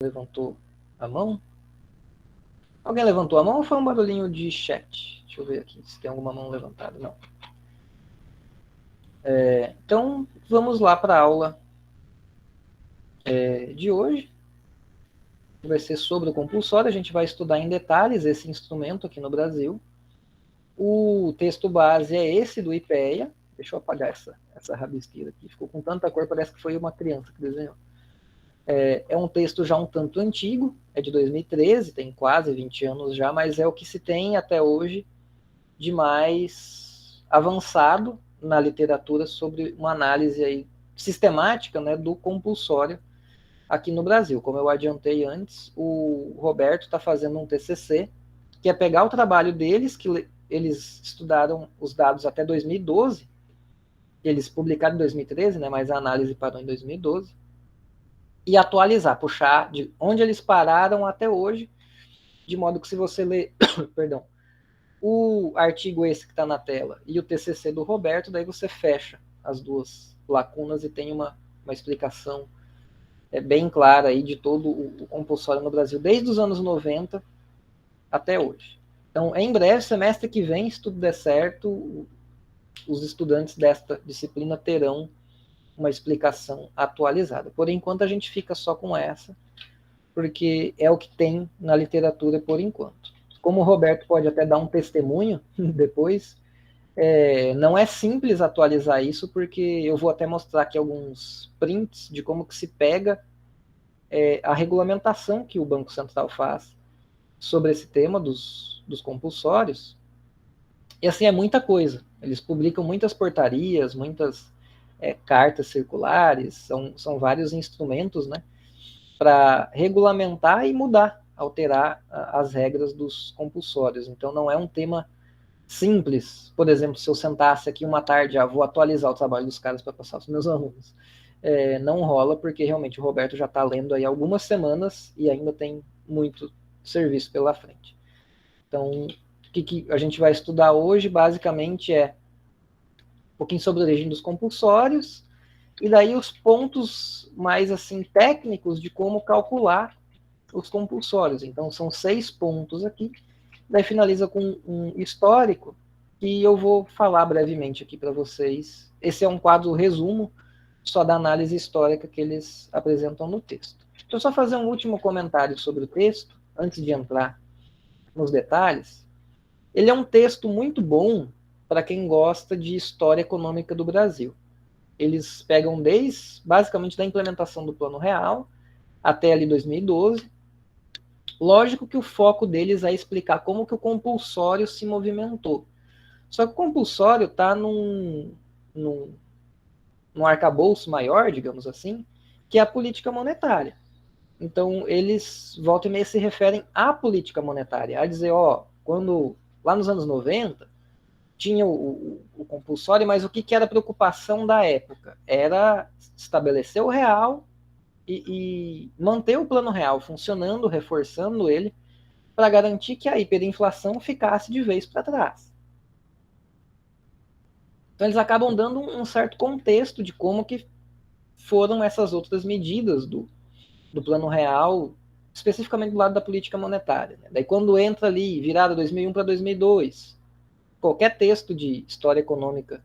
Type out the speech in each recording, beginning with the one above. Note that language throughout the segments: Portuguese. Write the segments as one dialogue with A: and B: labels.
A: Levantou a mão? Alguém levantou a mão ou foi um barulhinho de chat? Deixa eu ver aqui se tem alguma mão levantada. Não. Então, vamos lá para a aula de hoje. Vai ser sobre o compulsório. A gente vai estudar em detalhes esse instrumento aqui no Brasil. O texto base é esse do IPEA. Deixa eu apagar essa rabisqueira aqui. Ficou com tanta cor, parece que foi uma criança que desenhou. É um texto já um tanto antigo, é de 2013, tem quase 20 anos já, mas é o que se tem até hoje de mais avançado na literatura sobre uma análise aí sistemática, né, do compulsório aqui no Brasil. Como eu adiantei antes, o Roberto está fazendo um TCC, que é pegar o trabalho deles, que eles estudaram os dados até 2012, eles publicaram em 2013, né, mas a análise parou em 2012, e atualizar, puxar de onde eles pararam até hoje, de modo que se você ler, perdão, o artigo esse que está na tela e o TCC do Roberto, daí você fecha as duas lacunas e tem uma explicação bem clara aí de todo o compulsório no Brasil, desde os anos 90 até hoje. Então, em breve, semestre que vem, se tudo der certo, os estudantes desta disciplina terão uma explicação atualizada. Por enquanto, a gente fica só com essa, porque é o que tem na literatura por enquanto. Como o Roberto pode até dar um testemunho depois, não é simples atualizar isso, porque eu vou até mostrar aqui alguns prints de como que se pega a regulamentação que o Banco Central faz sobre esse tema dos compulsórios. E assim, é muita coisa. Eles publicam muitas portarias, muitas cartas circulares, são vários instrumentos, né, para regulamentar e mudar, alterar as regras dos compulsórios. Então, não é um tema simples. Por exemplo, se eu sentasse aqui uma tarde, vou atualizar o trabalho dos caras para passar para os meus alunos. Não rola, porque realmente o Roberto já está lendo aí algumas semanas e ainda tem muito serviço pela frente. Então, o que a gente vai estudar hoje, basicamente, é um pouquinho sobre a origem dos compulsórios, e daí os pontos mais assim técnicos de como calcular os compulsórios. Então, são 6 pontos aqui. Daí finaliza com um histórico, que eu vou falar brevemente aqui para vocês. Esse é um quadro resumo só da análise histórica que eles apresentam no texto. Deixa eu só fazer um último comentário sobre o texto, antes de entrar nos detalhes. Ele é um texto muito bom para quem gosta de história econômica do Brasil. Eles pegam desde, basicamente, da implementação do Plano Real até ali 2012. Lógico que o foco deles é explicar como que o compulsório se movimentou. Só que o compulsório está num arcabouço maior, digamos assim, que é a política monetária. Então, eles, volta e meia, se referem à política monetária, a dizer, quando, lá nos anos 90, tinha o compulsório, mas o que era a preocupação da época? Era estabelecer o real e manter o plano real funcionando, reforçando ele, para garantir que a hiperinflação ficasse de vez para trás. Então, eles acabam dando um certo contexto de como que foram essas outras medidas do Plano Real, especificamente do lado da política monetária. Né? Daí, quando entra ali, virada 2001 para 2002, qualquer texto de história econômica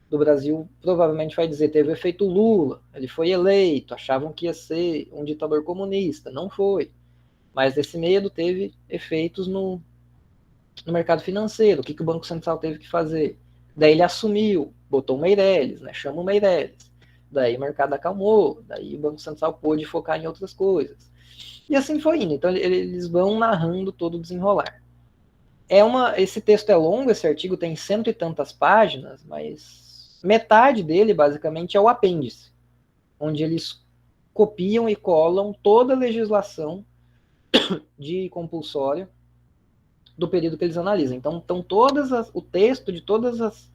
A: do Brasil provavelmente vai dizer, teve o efeito Lula, ele foi eleito, achavam que ia ser um ditador comunista, não foi. Mas nesse medo teve efeitos no mercado financeiro, o que o Banco Central teve que fazer? Daí ele assumiu, botou o Meirelles, né, chama o Meirelles. Daí o mercado acalmou, daí o Banco Central pôde focar em outras coisas. E assim foi indo. Então eles vão narrando todo o desenrolar. Esse texto é longo, esse artigo tem 100 e tantas páginas, mas metade dele basicamente é o apêndice, onde eles copiam e colam toda a legislação de compulsório do período que eles analisam. Então, o texto de todas as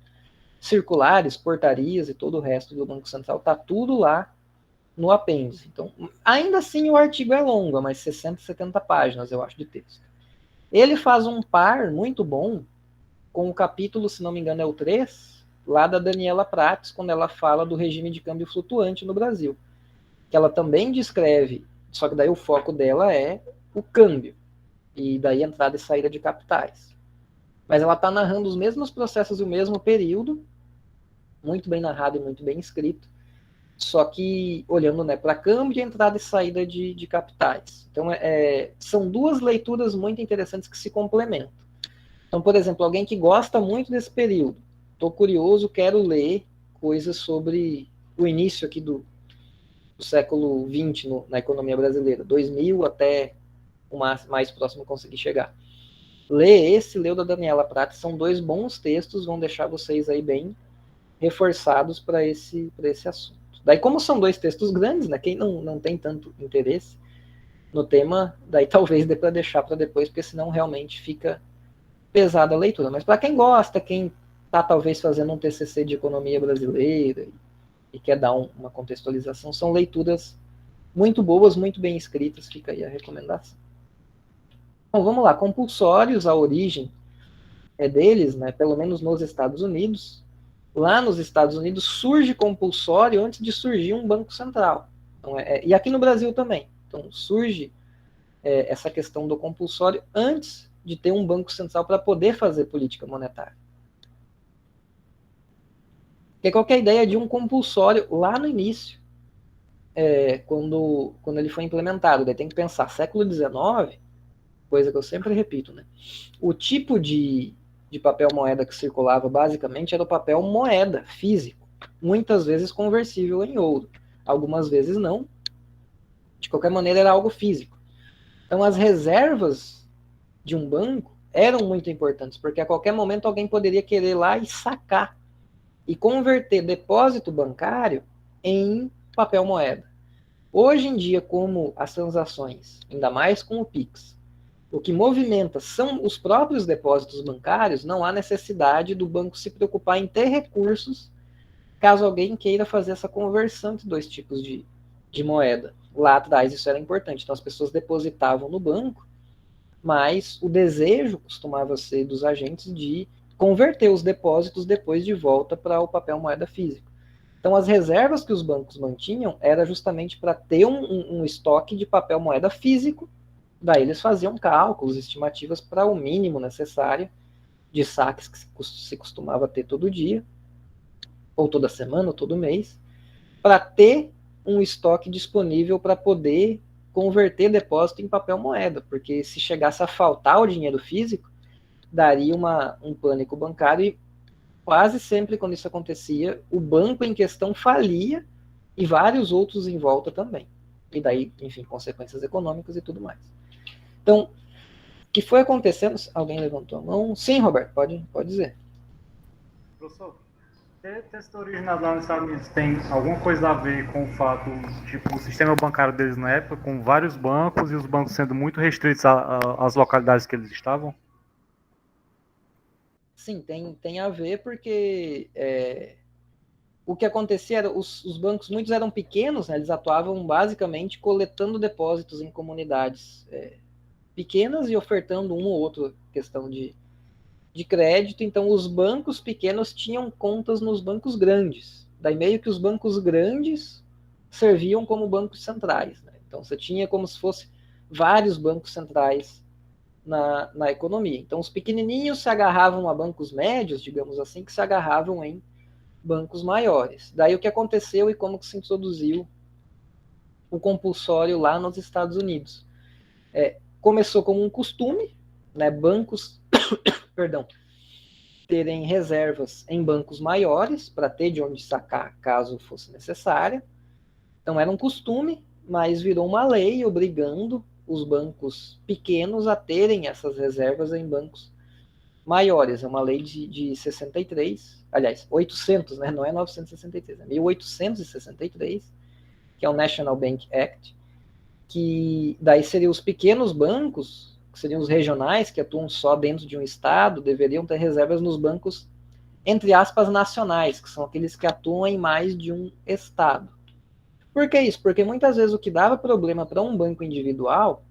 A: circulares, portarias e todo o resto do Banco Central está tudo lá no apêndice. Então, ainda assim o artigo é longo, mas 60, 70 páginas, eu acho, de texto. Ele faz um par muito bom com o capítulo, se não me engano, é o 3, lá da Daniela Prates, quando ela fala do regime de câmbio flutuante no Brasil. Que ela também descreve Só que daí o foco dela é o câmbio, e daí entrada e saída de capitais. Mas ela está narrando os mesmos processos e o mesmo período, muito bem narrado e muito bem escrito, só que olhando, né, para câmbio, entrada e saída de capitais. Então, são duas leituras muito interessantes que se complementam. Então, por exemplo, alguém que gosta muito desse período, estou curioso, quero ler coisas sobre o início aqui do século XX na economia brasileira, 2000 até o mais próximo conseguir chegar. Lê esse, lê o da Daniela Prata, são dois bons textos, vão deixar vocês aí bem reforçados para esse assunto. Daí, como são dois textos grandes, né, quem não tem tanto interesse no tema, daí talvez dê para deixar para depois, porque senão realmente fica pesada a leitura. Mas para quem gosta, quem está talvez fazendo um TCC de economia brasileira e quer dar uma contextualização, são leituras muito boas, muito bem escritas, fica aí a recomendação. Bom, vamos lá, compulsórios, a origem deles, né, pelo menos nos Estados Unidos. Lá nos Estados Unidos surge compulsório antes de surgir um banco central. Então, e aqui no Brasil também. Então surge essa questão do compulsório antes de ter um banco central para poder fazer política monetária. Porque qual que é a ideia de um compulsório lá no início, quando ele foi implementado? Daí tem que pensar, século XIX, coisa que eu sempre repito, né? O tipo de papel moeda que circulava basicamente era o papel moeda físico, muitas vezes conversível em ouro, algumas vezes não. De qualquer maneira, era algo físico. Então, as reservas de um banco eram muito importantes, porque a qualquer momento alguém poderia querer ir lá e sacar e converter depósito bancário em papel moeda. Hoje em dia, como as transações, ainda mais com o Pix, o que movimenta são os próprios depósitos bancários, não há necessidade do banco se preocupar em ter recursos caso alguém queira fazer essa conversão entre dois tipos de moeda. Lá atrás isso era importante, então as pessoas depositavam no banco, mas o desejo costumava ser dos agentes de converter os depósitos depois de volta para o papel moeda físico. Então as reservas que os bancos mantinham era justamente para ter um estoque de papel moeda físico. Daí eles faziam cálculos, estimativas para o mínimo necessário de saques que se costumava ter todo dia, ou toda semana, ou todo mês, para ter um estoque disponível para poder converter depósito em papel moeda, porque se chegasse a faltar o dinheiro físico, daria um pânico bancário e quase sempre quando isso acontecia, o banco em questão falia e vários outros em volta também. E daí, enfim, consequências econômicas e tudo mais. Então, o que foi acontecendo? Alguém levantou a mão? Sim, Roberto, pode dizer.
B: Professor, ter texto originado lá nos Estados Unidos tem alguma coisa a ver com o fato, tipo, o sistema bancário deles na época, com vários bancos e os bancos sendo muito restritos às localidades que eles estavam?
A: Sim, tem a ver porque o que acontecia era os bancos, muitos eram pequenos, né, eles atuavam basicamente coletando depósitos em comunidades pequenas e ofertando uma ou outra questão de crédito. Então, os bancos pequenos tinham contas nos bancos grandes. Daí, meio que os bancos grandes serviam como bancos centrais. Né? Então, você tinha como se fosse vários bancos centrais na economia. Então, os pequenininhos se agarravam a bancos médios, digamos assim, que se agarravam em bancos maiores. Daí, o que aconteceu e como que se introduziu o compulsório lá nos Estados Unidos. Começou como um costume, né, bancos terem reservas em bancos maiores para ter de onde sacar caso fosse necessária. Então era um costume, mas virou uma lei obrigando os bancos pequenos a terem essas reservas em bancos maiores. É uma lei de 63, aliás, 800, né? Não é 963, é 1863, que é o National Bank Act, que daí seriam os pequenos bancos, que seriam os regionais, que atuam só dentro de um estado, deveriam ter reservas nos bancos, entre aspas, nacionais, que são aqueles que atuam em mais de um estado. Por que isso? Porque muitas vezes o que dava problema para um banco individual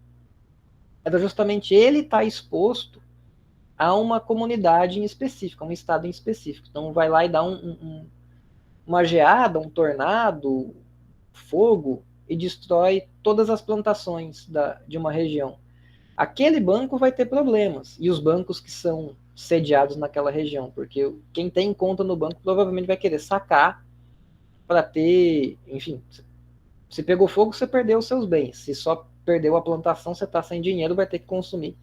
A: era justamente ele estar exposto a uma comunidade em específico, a um estado em específico. Então vai lá e dá uma geada, um tornado, fogo, e destrói todas as plantações de uma região, aquele banco vai ter problemas, e os bancos que são sediados naquela região, porque quem tem conta no banco provavelmente vai querer sacar para ter, enfim, se pegou fogo, você perdeu os seus bens, se só perdeu a plantação, você está sem dinheiro, vai ter que consumir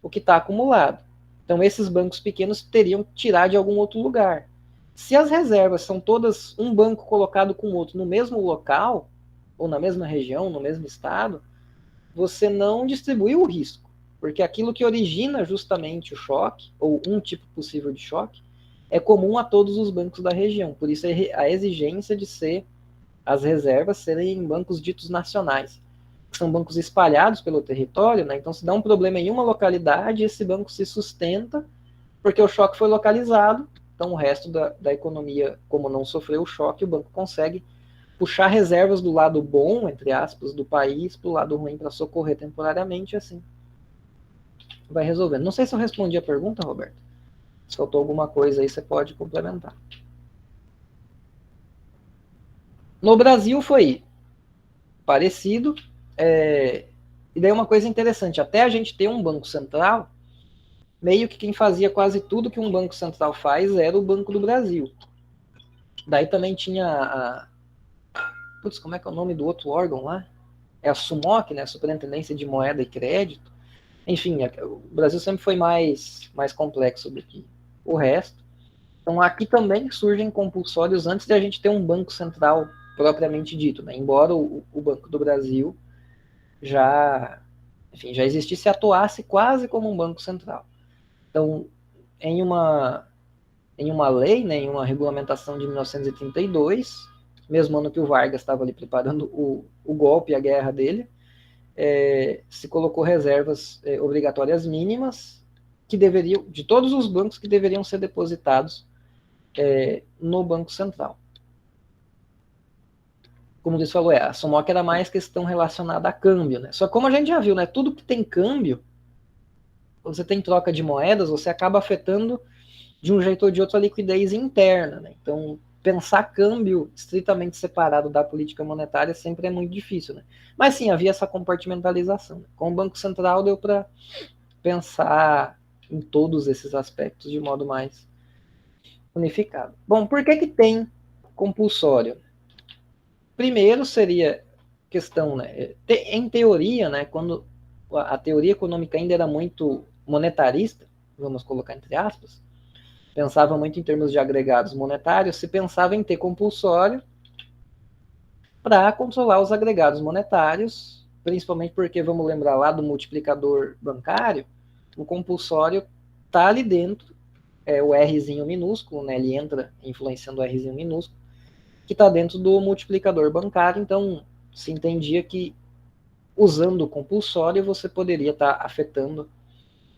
A: o que está acumulado. Então esses bancos pequenos teriam que tirar de algum outro lugar. Se as reservas são todas um banco colocado com outro no mesmo local, ou na mesma região, no mesmo estado, você não distribui o risco, porque aquilo que origina justamente o choque, ou um tipo possível de choque, é comum a todos os bancos da região. Por isso a exigência de ser as reservas serem bancos ditos nacionais, que são bancos espalhados pelo território, né? Então se dá um problema em uma localidade, esse banco se sustenta porque o choque foi localizado, então o resto da economia, como não sofreu o choque, o banco consegue puxar reservas do lado bom, entre aspas, do país para o lado ruim para socorrer temporariamente, assim vai resolvendo. Não sei se eu respondi a pergunta, Roberto. Se faltou alguma coisa aí, você pode complementar. No Brasil foi parecido, e daí uma coisa interessante, até a gente ter um banco central, meio que quem fazia quase tudo que um banco central faz era o Banco do Brasil. Daí também tinha putz, como é que é o nome do outro órgão lá? É a SUMOC, né? Superintendência de Moeda e Crédito. Enfim, o Brasil sempre foi mais complexo do que o resto. Então aqui também surgem compulsórios antes de a gente ter um banco central propriamente dito, né? Embora o Banco do Brasil já existisse e atuasse quase como um banco central. Então, em uma lei, né, em uma regulamentação de 1932, mesmo ano que o Vargas estava ali preparando o golpe e a guerra dele, se colocou reservas obrigatórias mínimas que deveriam, de todos os bancos que deveriam ser depositados no Banco Central. Como você falou, a SUMOC era mais questão relacionada a câmbio, né? Só como a gente já viu, né? Tudo que tem câmbio, você tem troca de moedas, você acaba afetando de um jeito ou de outro a liquidez interna, né? Então, pensar câmbio estritamente separado da política monetária sempre é muito difícil, né? Mas sim, havia essa compartimentalização. Né? Com o Banco Central deu para pensar em todos esses aspectos de modo mais unificado. Bom, por que tem compulsório? Primeiro seria questão, né? Em teoria, né? Quando a teoria econômica ainda era muito monetarista, vamos colocar entre aspas, pensava muito em termos de agregados monetários, se pensava em ter compulsório para controlar os agregados monetários, principalmente porque, vamos lembrar lá do multiplicador bancário, o compulsório está ali dentro, o Rzinho minúsculo, né, ele entra influenciando o Rzinho minúsculo, que está dentro do multiplicador bancário, então se entendia que usando o compulsório você poderia estar afetando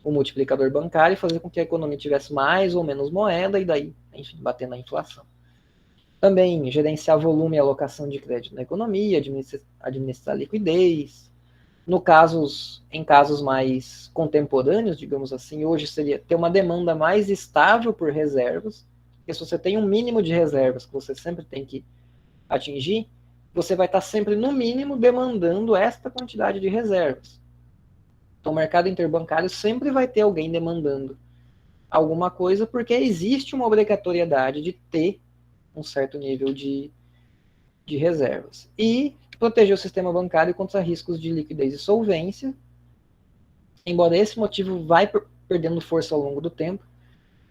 A: o multiplicador bancário e fazer com que a economia tivesse mais ou menos moeda e daí, enfim, bater na inflação. Também gerenciar volume e alocação de crédito na economia, administrar liquidez. Em casos mais contemporâneos, digamos assim, hoje seria ter uma demanda mais estável por reservas, porque se você tem um mínimo de reservas que você sempre tem que atingir, você vai estar sempre, no mínimo, demandando esta quantidade de reservas. Então, o mercado interbancário sempre vai ter alguém demandando alguma coisa, porque existe uma obrigatoriedade de ter um certo nível de reservas. E proteger o sistema bancário contra riscos de liquidez e solvência, embora esse motivo vai perdendo força ao longo do tempo,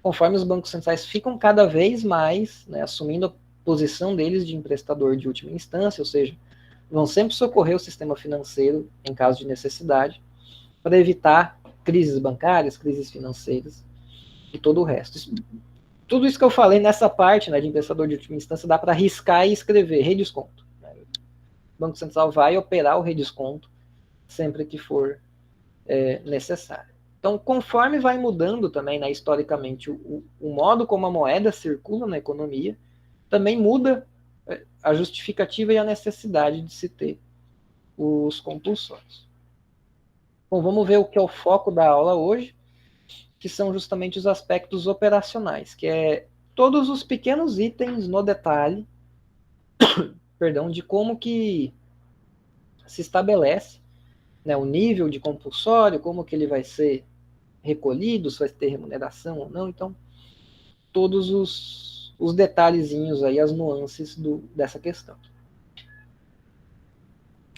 A: conforme os bancos centrais ficam cada vez mais, né, assumindo a posição deles de emprestador de última instância, ou seja, vão sempre socorrer o sistema financeiro em caso de necessidade, para evitar crises bancárias, crises financeiras e todo o resto. Tudo isso que eu falei nessa parte, né, de emprestador de última instância dá para riscar e escrever redesconto. Né? O Banco Central vai operar o redesconto sempre que for necessário. Então, conforme vai mudando também, né, historicamente, o modo como a moeda circula na economia, também muda a justificativa e a necessidade de se ter os compulsórios. Bom, vamos ver o que é o foco da aula hoje, que são justamente os aspectos operacionais, que é todos os pequenos itens no detalhe, perdão, de como que se estabelece, né, o nível de compulsório, como que ele vai ser recolhido, se vai ter remuneração ou não. Então, todos os detalhezinhos aí, as nuances dessa questão.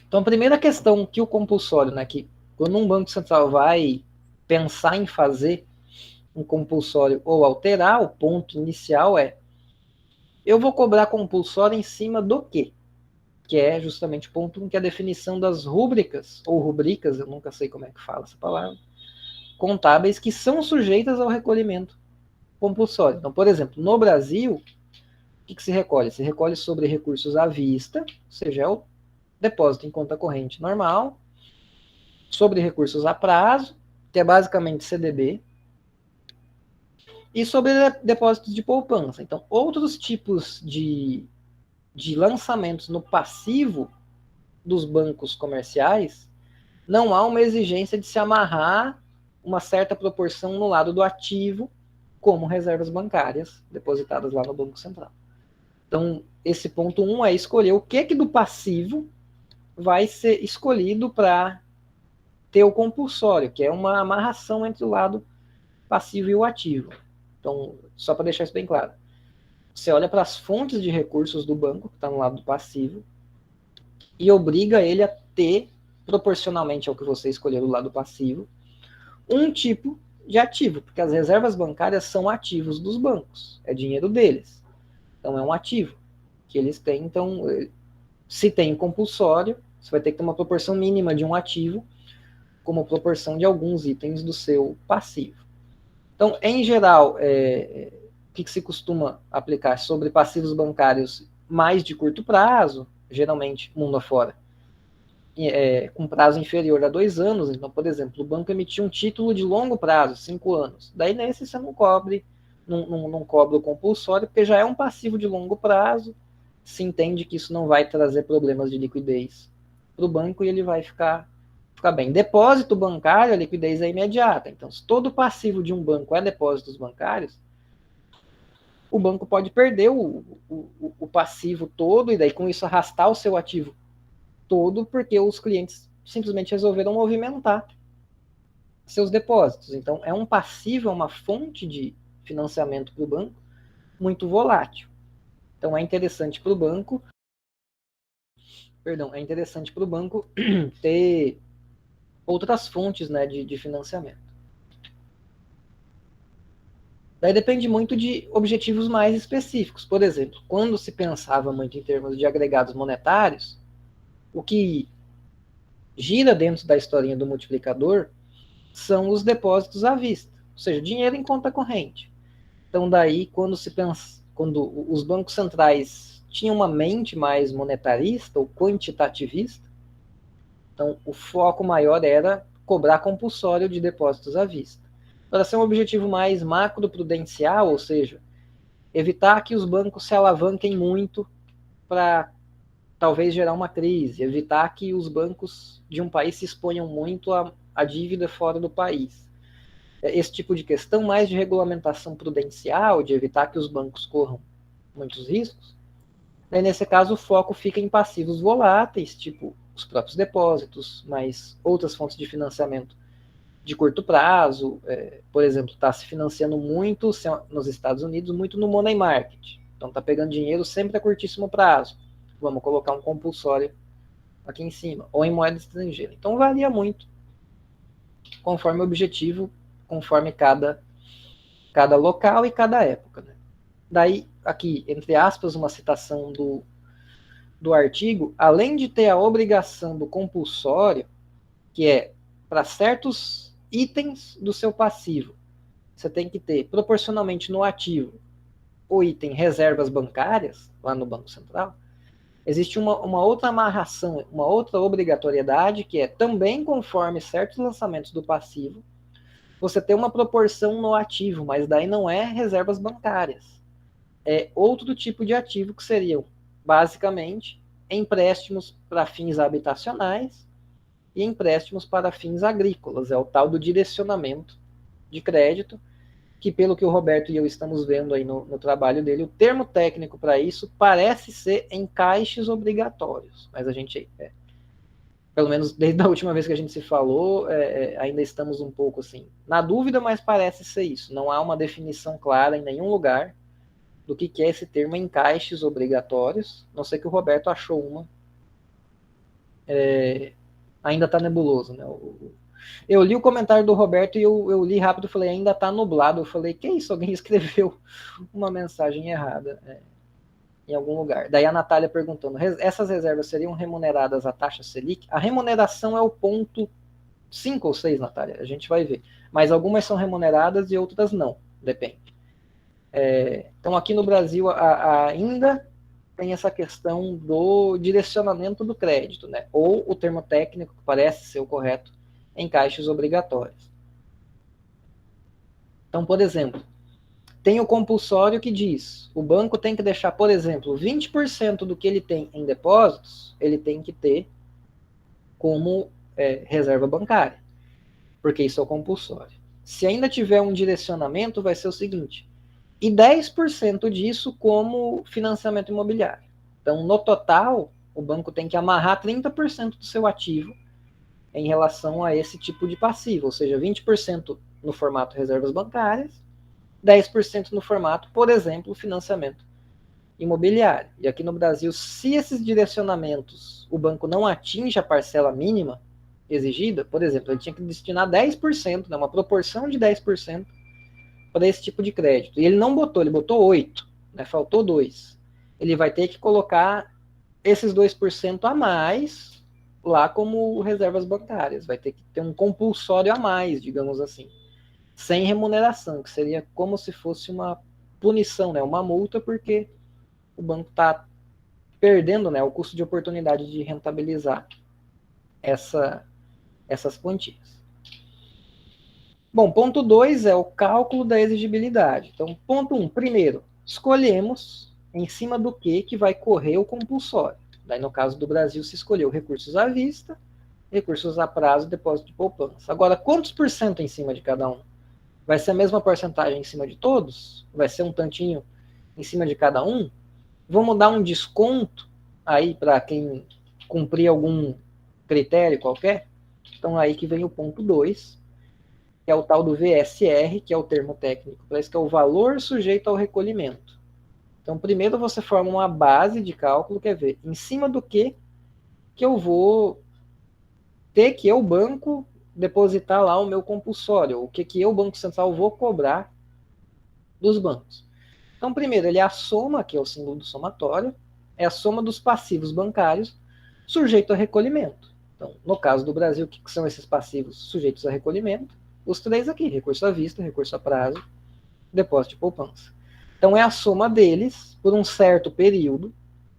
A: Então, a primeira questão que o compulsório, né, que quando um banco central vai pensar em fazer um compulsório ou alterar, o ponto inicial é: eu vou cobrar compulsório em cima do quê? Que é justamente o ponto 1, que é a definição das rúbricas, ou rubricas, eu nunca sei como é que fala essa palavra, contábeis que são sujeitas ao recolhimento compulsório. Então, por exemplo, no Brasil, o que se recolhe? Se recolhe sobre recursos à vista, ou seja, é o depósito em conta corrente normal, sobre recursos a prazo, que é basicamente CDB, e sobre depósitos de poupança. Então, outros tipos de lançamentos no passivo dos bancos comerciais, não há uma exigência de se amarrar uma certa proporção no lado do ativo, como reservas bancárias depositadas lá no Banco Central. Então, esse ponto 1 é escolher o que do passivo vai ser escolhido para ter o compulsório, que é uma amarração entre o lado passivo e o ativo. Então, só para deixar isso bem claro, você olha para as fontes de recursos do banco, que está no lado do passivo, e obriga ele a ter, proporcionalmente ao que você escolher do lado passivo, um tipo de ativo, porque as reservas bancárias são ativos dos bancos, é dinheiro deles. Então, é um ativo que eles têm. Então, se tem compulsório, você vai ter que ter uma proporção mínima de um ativo como proporção de alguns itens do seu passivo. Então, em geral, o que se costuma aplicar sobre passivos bancários mais de curto prazo, geralmente mundo afora, com prazo inferior a 2 anos. Então, por exemplo, o banco emitiu um título de longo prazo, 5 anos. Daí nesse você não cobra o compulsório, porque já é um passivo de longo prazo, se entende que isso não vai trazer problemas de liquidez para o banco e ele vai ficar bem. Depósito bancário, a liquidez é imediata. Então, se todo passivo de um banco é depósitos bancários, o banco pode perder o passivo todo e daí com isso arrastar o seu ativo todo, porque os clientes simplesmente resolveram movimentar seus depósitos. Então, é um passivo, é uma fonte de financiamento para o banco muito volátil. Então, é interessante para o banco, ter outras fontes, né, de financiamento. Daí depende muito de objetivos mais específicos. Por exemplo, quando se pensava muito em termos de agregados monetários, o que gira dentro da historinha do multiplicador são os depósitos à vista, ou seja, dinheiro em conta corrente. Então, daí, quando os bancos centrais tinham uma mente mais monetarista ou quantitativista, então o foco maior era cobrar compulsório de depósitos à vista. Para ser um objetivo mais macroprudencial, ou seja, evitar que os bancos se alavanquem muito para talvez gerar uma crise, evitar que os bancos de um país se exponham muito à dívida fora do país. Esse tipo de questão mais de regulamentação prudencial, de evitar que os bancos corram muitos riscos. Daí, nesse caso, o foco fica em passivos voláteis, tipo os próprios depósitos, mas outras fontes de financiamento de curto prazo. Por exemplo, está se financiando muito nos Estados Unidos, muito no money market. Então, está pegando dinheiro sempre a curtíssimo prazo. Vamos colocar um compulsório aqui em cima, ou em moeda estrangeira. Então, varia muito, conforme o objetivo, conforme cada local e cada época. Né? Daí, aqui, entre aspas, uma citação do artigo: além de ter a obrigação do compulsório, que é para certos itens do seu passivo, você tem que ter, proporcionalmente no ativo, o item reservas bancárias, lá no Banco Central, existe uma outra amarração, uma outra obrigatoriedade, que é também conforme certos lançamentos do passivo, você tem uma proporção no ativo, mas daí não é reservas bancárias. É outro tipo de ativo que seriam, basicamente, empréstimos para fins habitacionais e empréstimos para fins agrícolas. É o tal do direcionamento de crédito, que pelo que o Roberto e eu estamos vendo aí no trabalho dele, o termo técnico para isso parece ser encaixes obrigatórios, mas a gente pelo menos desde a última vez que a gente se falou, ainda estamos um pouco assim, na dúvida, mas parece ser isso. Não há uma definição clara em nenhum lugar do que é esse termo encaixes obrigatórios, não sei que o Roberto achou uma. Ainda está nebuloso, né? Eu li o comentário do Roberto e eu li rápido, falei, ainda está nublado. Eu falei, que isso? Alguém escreveu uma mensagem errada em algum lugar. Daí a Natália perguntando, essas reservas seriam remuneradas à taxa Selic? A remuneração é o ponto 5 ou 6, Natália, a gente vai ver. Mas algumas são remuneradas e outras não, depende. Então aqui no Brasil ainda tem essa questão do direcionamento do crédito, né? Ou o termo técnico, que parece ser o correto, encaixes obrigatórios. Então, por exemplo, tem o compulsório que diz, o banco tem que deixar, por exemplo, 20% do que ele tem em depósitos, ele tem que ter como reserva bancária, porque isso é o compulsório. Se ainda tiver um direcionamento, vai ser o seguinte, e 10% disso como financiamento imobiliário. Então, no total, o banco tem que amarrar 30% do seu ativo em relação a esse tipo de passivo, ou seja, 20% no formato reservas bancárias, 10% no formato, por exemplo, financiamento imobiliário. E aqui no Brasil, se esses direcionamentos o banco não atinge a parcela mínima exigida, por exemplo, ele tinha que destinar 10%, né, uma proporção de 10% para esse tipo de crédito. E ele não botou, ele botou 8%, né, faltou 2%. Ele vai ter que colocar esses 2% a mais lá como reservas bancárias. Vai ter que ter um compulsório a mais, digamos assim, sem remuneração, que seria como se fosse uma punição, né, uma multa, porque o banco está perdendo, né, o custo de oportunidade de rentabilizar essas quantias. Bom, ponto 2 é o cálculo da exigibilidade. Então, ponto 1, primeiro, escolhemos em cima do que vai correr o compulsório. Daí, no caso do Brasil, se escolheu recursos à vista, recursos a prazo, depósito de poupança. Agora, quantos por cento em cima de cada um? Vai ser a mesma porcentagem em cima de todos? Vai ser um tantinho em cima de cada um? Vamos dar um desconto aí para quem cumprir algum critério qualquer? Então, aí que vem o ponto 2, que é o tal do VSR, que é o termo técnico para isso, que é o valor sujeito ao recolhimento. Então, primeiro você forma uma base de cálculo, quer ver, em cima do que eu vou ter que eu, banco, depositar lá o meu compulsório, o que eu, Banco Central, vou cobrar dos bancos. Então, primeiro, ele é a soma, que é o símbolo do somatório, é a soma dos passivos bancários sujeito a recolhimento. Então, no caso do Brasil, o que são esses passivos sujeitos a recolhimento? Os três aqui, recurso à vista, recurso a prazo, depósito de poupança. Então, é a soma deles por um certo período.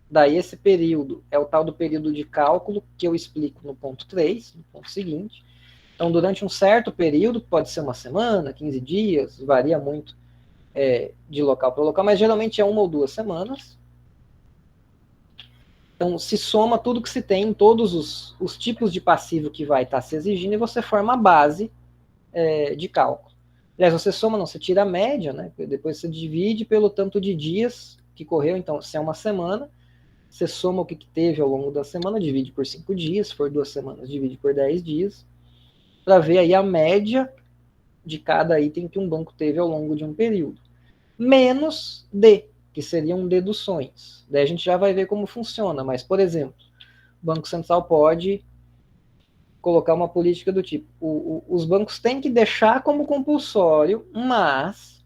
A: Daí, esse período é o tal do período de cálculo que eu explico no ponto 3, no ponto seguinte. Então, durante um certo período, pode ser uma semana, 15 dias, varia muito de local para local, mas geralmente é 1 ou 2 semanas. Então, se soma tudo que se tem em todos os tipos de passivo que vai estar se exigindo e você forma a base de cálculo. Aliás, você soma, não, você tira a média, né? Depois você divide pelo tanto de dias que correu. Então, se é uma semana, você soma o que teve ao longo da semana, divide por 5 dias, se for 2 semanas, divide por 10 dias, para ver aí a média de cada item que um banco teve ao longo de um período. Menos D, que seriam deduções. Daí a gente já vai ver como funciona, mas, por exemplo, o Banco Central pode colocar uma política do tipo, os bancos têm que deixar como compulsório, mas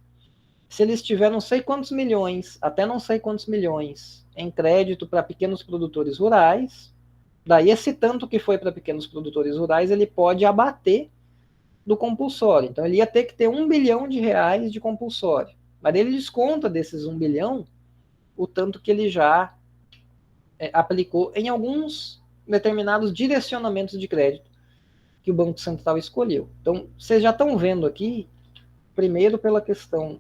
A: se eles tiverem não sei quantos milhões, até não sei quantos milhões em crédito para pequenos produtores rurais, daí esse tanto que foi para pequenos produtores rurais, ele pode abater do compulsório. Então ele ia ter que ter R$1 bilhão de compulsório. Mas ele desconta desses 1 bilhão o tanto que ele já aplicou em alguns determinados direcionamentos de crédito que o Banco Central escolheu. Então, vocês já estão vendo aqui, primeiro pela questão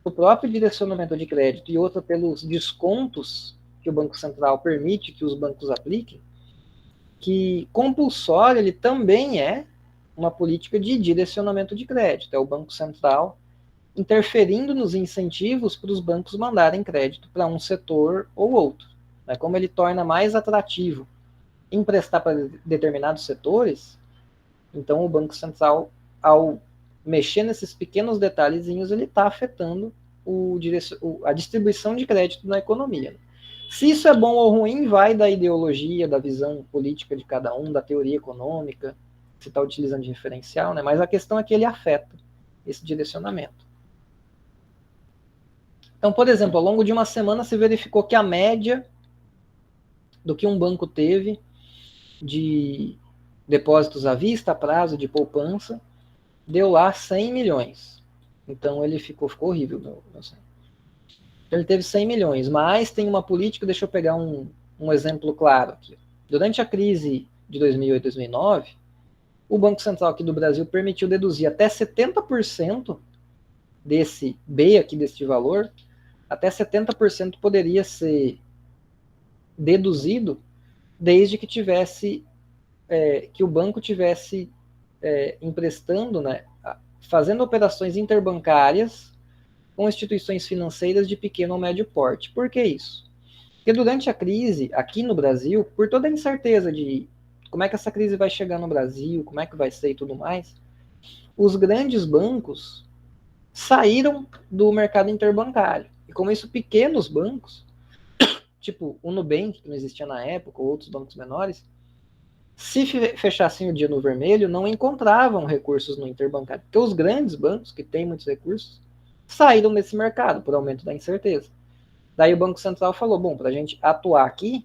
A: do próprio direcionamento de crédito e outra pelos descontos que o Banco Central permite que os bancos apliquem, que compulsório ele também é uma política de direcionamento de crédito. É o Banco Central interferindo nos incentivos para os bancos mandarem crédito para um setor ou outro. Né? Como ele torna mais atrativo emprestar para determinados setores, então o Banco Central, ao mexer nesses pequenos detalhezinhos, ele está afetando a distribuição de crédito na economia. Se isso é bom ou ruim, vai da ideologia, da visão política de cada um, da teoria econômica, se está utilizando de referencial, né? Mas a questão é que ele afeta esse direcionamento. Então, por exemplo, ao longo de uma semana se verificou que a média do que um banco teve de depósitos à vista, a prazo, de poupança, deu lá 100 milhões. Então ele ficou horrível. Assim. Ele teve 100 milhões, mas tem uma política, deixa eu pegar um exemplo claro aqui. Durante a crise de 2008 e 2009, o Banco Central aqui do Brasil permitiu deduzir até 70% desse B aqui, deste valor, até 70% poderia ser deduzido desde que tivesse, que o banco tivesse emprestando, né, fazendo operações interbancárias com instituições financeiras de pequeno ou médio porte. Por que isso? Porque durante a crise, aqui no Brasil, por toda a incerteza de como é que essa crise vai chegar no Brasil, como é que vai ser e tudo mais, os grandes bancos saíram do mercado interbancário. E com isso, pequenos bancos, tipo o Nubank, que não existia na época, ou outros bancos menores, se fechassem o dia no vermelho, não encontravam recursos no interbancário. Porque os grandes bancos, que têm muitos recursos, saíram desse mercado por aumento da incerteza. Daí o Banco Central falou, bom, para a gente atuar aqui,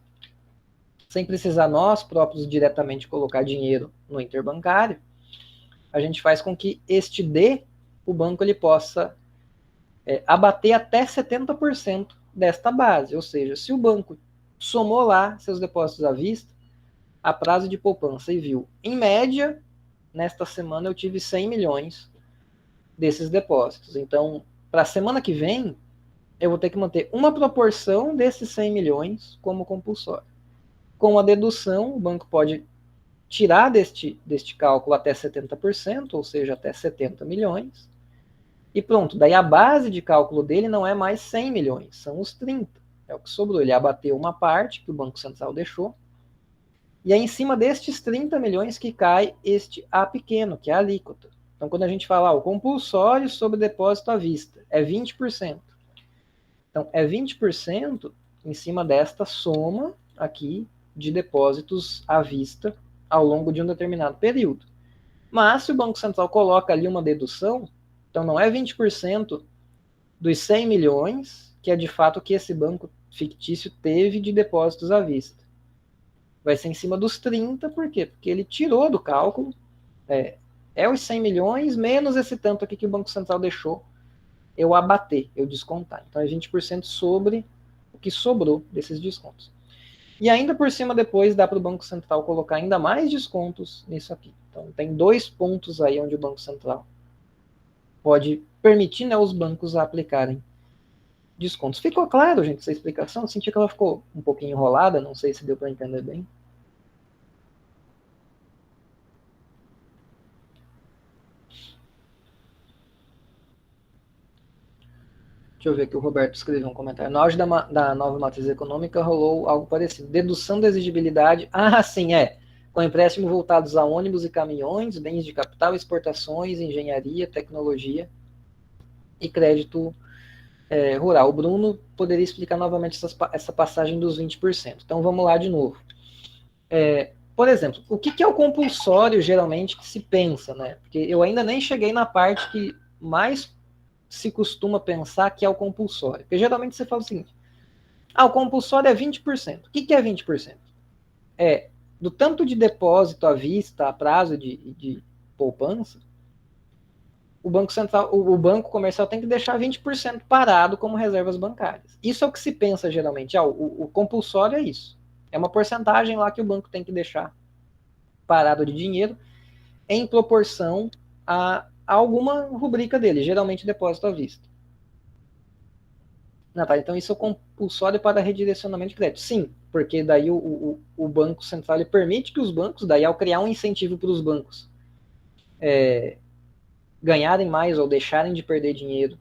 A: sem precisar nós próprios diretamente colocar dinheiro no interbancário, a gente faz com que este D, o banco ele possa abater até 70% desta base. Ou seja, se o banco somou lá seus depósitos à vista, a prazo de poupança e viu, em média, nesta semana eu tive 100 milhões desses depósitos. Então, para a semana que vem, eu vou ter que manter uma proporção desses 100 milhões como compulsório. Com a dedução, o banco pode tirar deste cálculo até 70%, ou seja, até 70 milhões, e pronto. Daí a base de cálculo dele não é mais 100 milhões, são os 30. É o que sobrou. Ele abateu uma parte que o Banco Central deixou, e é em cima destes 30 milhões que cai este A pequeno, que é a alíquota. Então, quando a gente fala o compulsório sobre depósito à vista, é 20%. Então, é 20% em cima desta soma aqui de depósitos à vista ao longo de um determinado período. Mas, se o Banco Central coloca ali uma dedução, então não é 20% dos 100 milhões, que é de fato o que esse banco fictício teve de depósitos à vista. Vai ser em cima dos 30, por quê? Porque ele tirou do cálculo, os 100 milhões, menos esse tanto aqui que o Banco Central deixou eu abater, eu descontar. Então é 20% sobre o que sobrou desses descontos. E ainda por cima depois dá para o Banco Central colocar ainda mais descontos nisso aqui. Então tem 2 pontos aí onde o Banco Central pode permitir, né, os bancos a aplicarem descontos. Ficou claro, gente, essa explicação? Eu senti que ela ficou um pouquinho enrolada, não sei se deu para entender bem. Deixa eu ver aqui, o Roberto escreveu um comentário. No auge da nova matriz econômica rolou algo parecido. Dedução da exigibilidade. Ah, sim, com empréstimo voltados a ônibus e caminhões, bens de capital, exportações, engenharia, tecnologia e crédito rural. O Bruno poderia explicar novamente essa passagem dos 20%. Então vamos lá de novo. Por exemplo, o que é o compulsório geralmente que se pensa, né? Porque eu ainda nem cheguei na parte que mais se costuma pensar que é o compulsório. Porque geralmente você fala o seguinte, o compulsório é 20%. O que é 20%? É do tanto de depósito à vista, a prazo de poupança, o Banco Central, o Banco Comercial tem que deixar 20% parado como reservas bancárias. Isso é o que se pensa geralmente. O compulsório é isso. É uma porcentagem lá que o banco tem que deixar parado de dinheiro em proporção a alguma rubrica dele, geralmente depósito à vista. Então isso é compulsório para redirecionamento de crédito. Sim, porque daí o Banco Central ele permite que os bancos, daí ao criar um incentivo para os bancos ganharem mais ou deixarem de perder dinheiro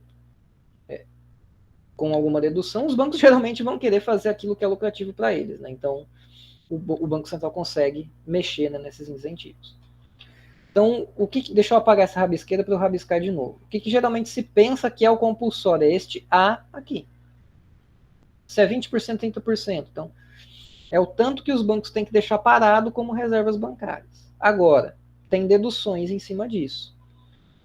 A: com alguma dedução, os bancos geralmente vão querer fazer aquilo que é lucrativo para eles. Né? Então, o Banco Central consegue mexer, né, nesses incentivos. Então, deixa eu apagar essa rabisqueira para eu rabiscar de novo. O que geralmente se pensa que é o compulsório? É este A aqui. Se é 20%, 30%. Então, é o tanto que os bancos têm que deixar parado como reservas bancárias. Agora, tem deduções em cima disso.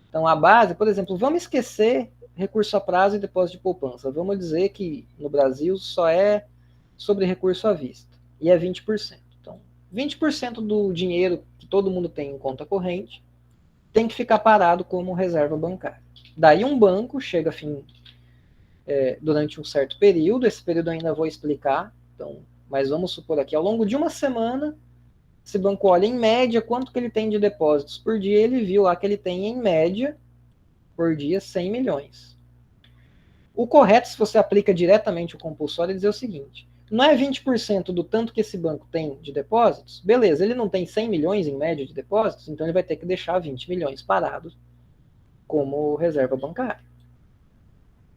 A: Então, a base, por exemplo, vamos esquecer recurso a prazo e depósito de poupança. Vamos dizer que no Brasil só é sobre recurso à vista. E é 20%. Então, 20% do dinheiro que todo mundo tem em conta corrente tem que ficar parado como reserva bancária. Daí um banco chega durante um certo período, esse período eu ainda vou explicar, então, mas vamos supor aqui, ao longo de uma semana, esse banco olha em média quanto que ele tem de depósitos por dia, ele viu lá que ele tem em média por dia 100 milhões. O correto, se você aplica diretamente o compulsório, é dizer o seguinte: não é 20% do tanto que esse banco tem de depósitos? Beleza, ele não tem 100 milhões em média de depósitos, então ele vai ter que deixar 20 milhões parados como reserva bancária.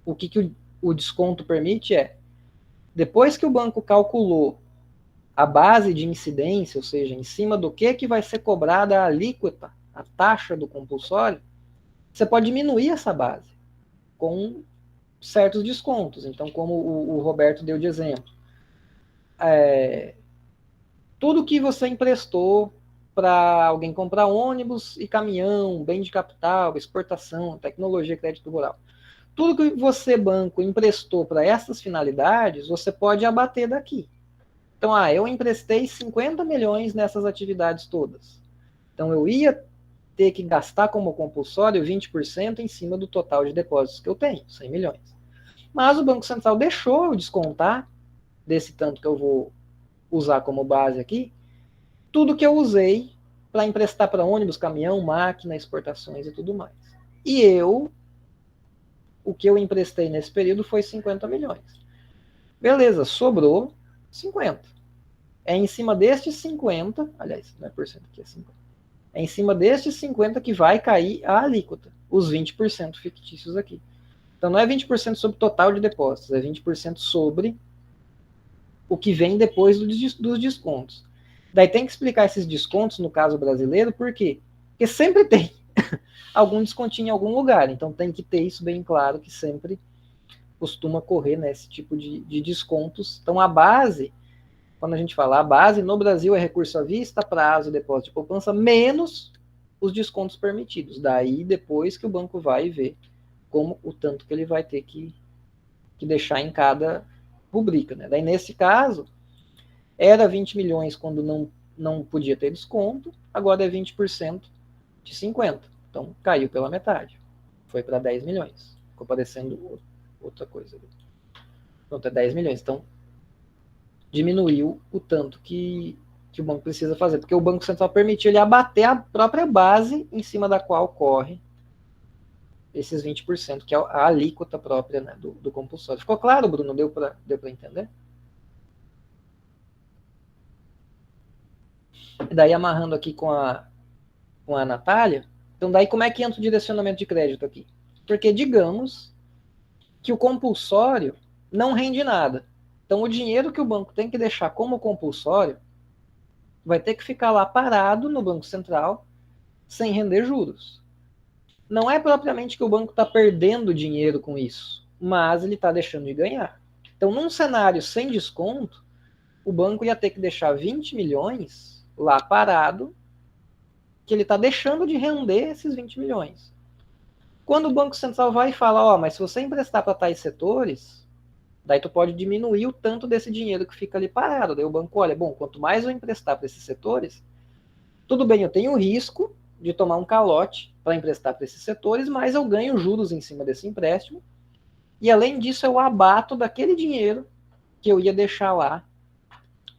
A: O que o desconto permite é, depois que o banco calculou a base de incidência, ou seja, em cima do que vai ser cobrada a alíquota, a taxa do compulsório, você pode diminuir essa base com certos descontos. Então, como o Roberto deu de exemplo, tudo que você emprestou para alguém comprar ônibus e caminhão, bem de capital, exportação, tecnologia, crédito rural, tudo que você, banco, emprestou para essas finalidades, você pode abater daqui. Então, eu emprestei 50 milhões nessas atividades todas. Então, eu ia ter que gastar como compulsório 20% em cima do total de depósitos que eu tenho, 100 milhões. Mas o Banco Central deixou eu descontar desse tanto que eu vou usar como base aqui, tudo que eu usei para emprestar para ônibus, caminhão, máquina, exportações e tudo mais. E o que eu emprestei nesse período foi 50 milhões. Beleza, sobrou 50. É em cima destes 50, aliás, não é por cento aqui, é 50. É em cima destes 50 que vai cair a alíquota, os 20% fictícios aqui. Então não é 20% sobre o total de depósitos, é 20% sobre o que vem depois dos descontos. Daí tem que explicar esses descontos no caso brasileiro, por quê? Porque sempre tem algum descontinho em algum lugar, então tem que ter isso bem claro, que sempre costuma correr nesse tipo de descontos. Então a base, quando a gente fala a base, no Brasil é recurso à vista, prazo, depósito de poupança, menos os descontos permitidos. Daí depois que o banco vai ver como o tanto que ele vai ter que deixar em cada rubrica. Né? Daí nesse caso, era 20 milhões quando não podia ter desconto, agora é 20% de 50. Então caiu pela metade. Foi para 10 milhões. Ficou parecendo outra coisa. Pronto, é 10 milhões. Então diminuiu o tanto que o banco precisa fazer, porque o Banco Central permitiu ele abater a própria base em cima da qual corre esses 20%, que é a alíquota própria, né, do compulsório. Ficou claro, Bruno? Deu para entender? E daí, amarrando aqui com a Natália, então daí como é que entra o direcionamento de crédito aqui? Porque digamos que o compulsório não rende nada. Então o dinheiro que o banco tem que deixar como compulsório vai ter que ficar lá parado no Banco Central sem render juros. Não é propriamente que o banco está perdendo dinheiro com isso, mas ele está deixando de ganhar. Então, num cenário sem desconto, o banco ia ter que deixar 20 milhões lá parado, que ele está deixando de render esses 20 milhões. Quando o Banco Central vai e fala, mas se você emprestar para tais setores, daí tu pode diminuir o tanto desse dinheiro que fica ali parado. Daí o banco olha, quanto mais eu emprestar para esses setores, tudo bem, eu tenho o risco de tomar um calote para emprestar para esses setores, mas eu ganho juros em cima desse empréstimo. E além disso, eu abato daquele dinheiro que eu ia deixar lá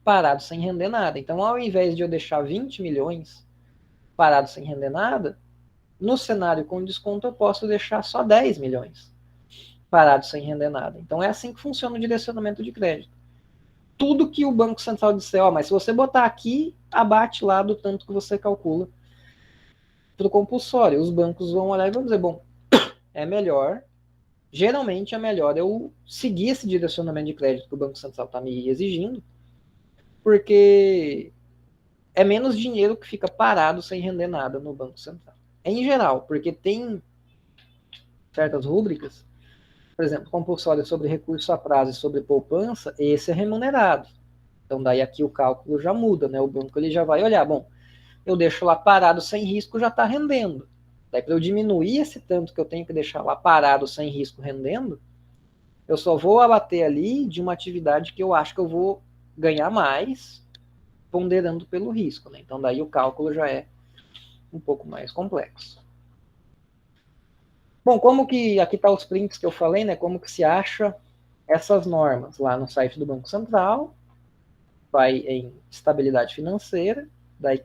A: parado sem render nada. Então, ao invés de eu deixar 20 milhões parado sem render nada, no cenário com desconto eu posso deixar só 10 milhões parado sem render nada. Então, é assim que funciona o direcionamento de crédito. Tudo que o Banco Central disser, mas se você botar aqui, abate lá do tanto que você calcula para o compulsório. Os bancos vão olhar e vão dizer, é melhor, geralmente é melhor eu seguir esse direcionamento de crédito que o Banco Central está me exigindo, porque é menos dinheiro que fica parado sem render nada no Banco Central. Em geral, porque tem certas rúbricas, por exemplo, compulsório sobre recurso a prazo e sobre poupança, esse é remunerado. Então, daí aqui o cálculo já muda, né? O banco ele já vai olhar, bom, eu deixo lá parado sem risco, já está rendendo. Daí, para eu diminuir esse tanto que eu tenho que deixar lá parado sem risco rendendo, eu só vou abater ali de uma atividade que eu acho que eu vou ganhar mais, ponderando pelo risco, né? Então, daí o cálculo já é um pouco mais complexo. Bom, como que aqui está os prints que eu falei, né? Como que se acha essas normas lá no site do Banco Central? Vai em estabilidade financeira, daí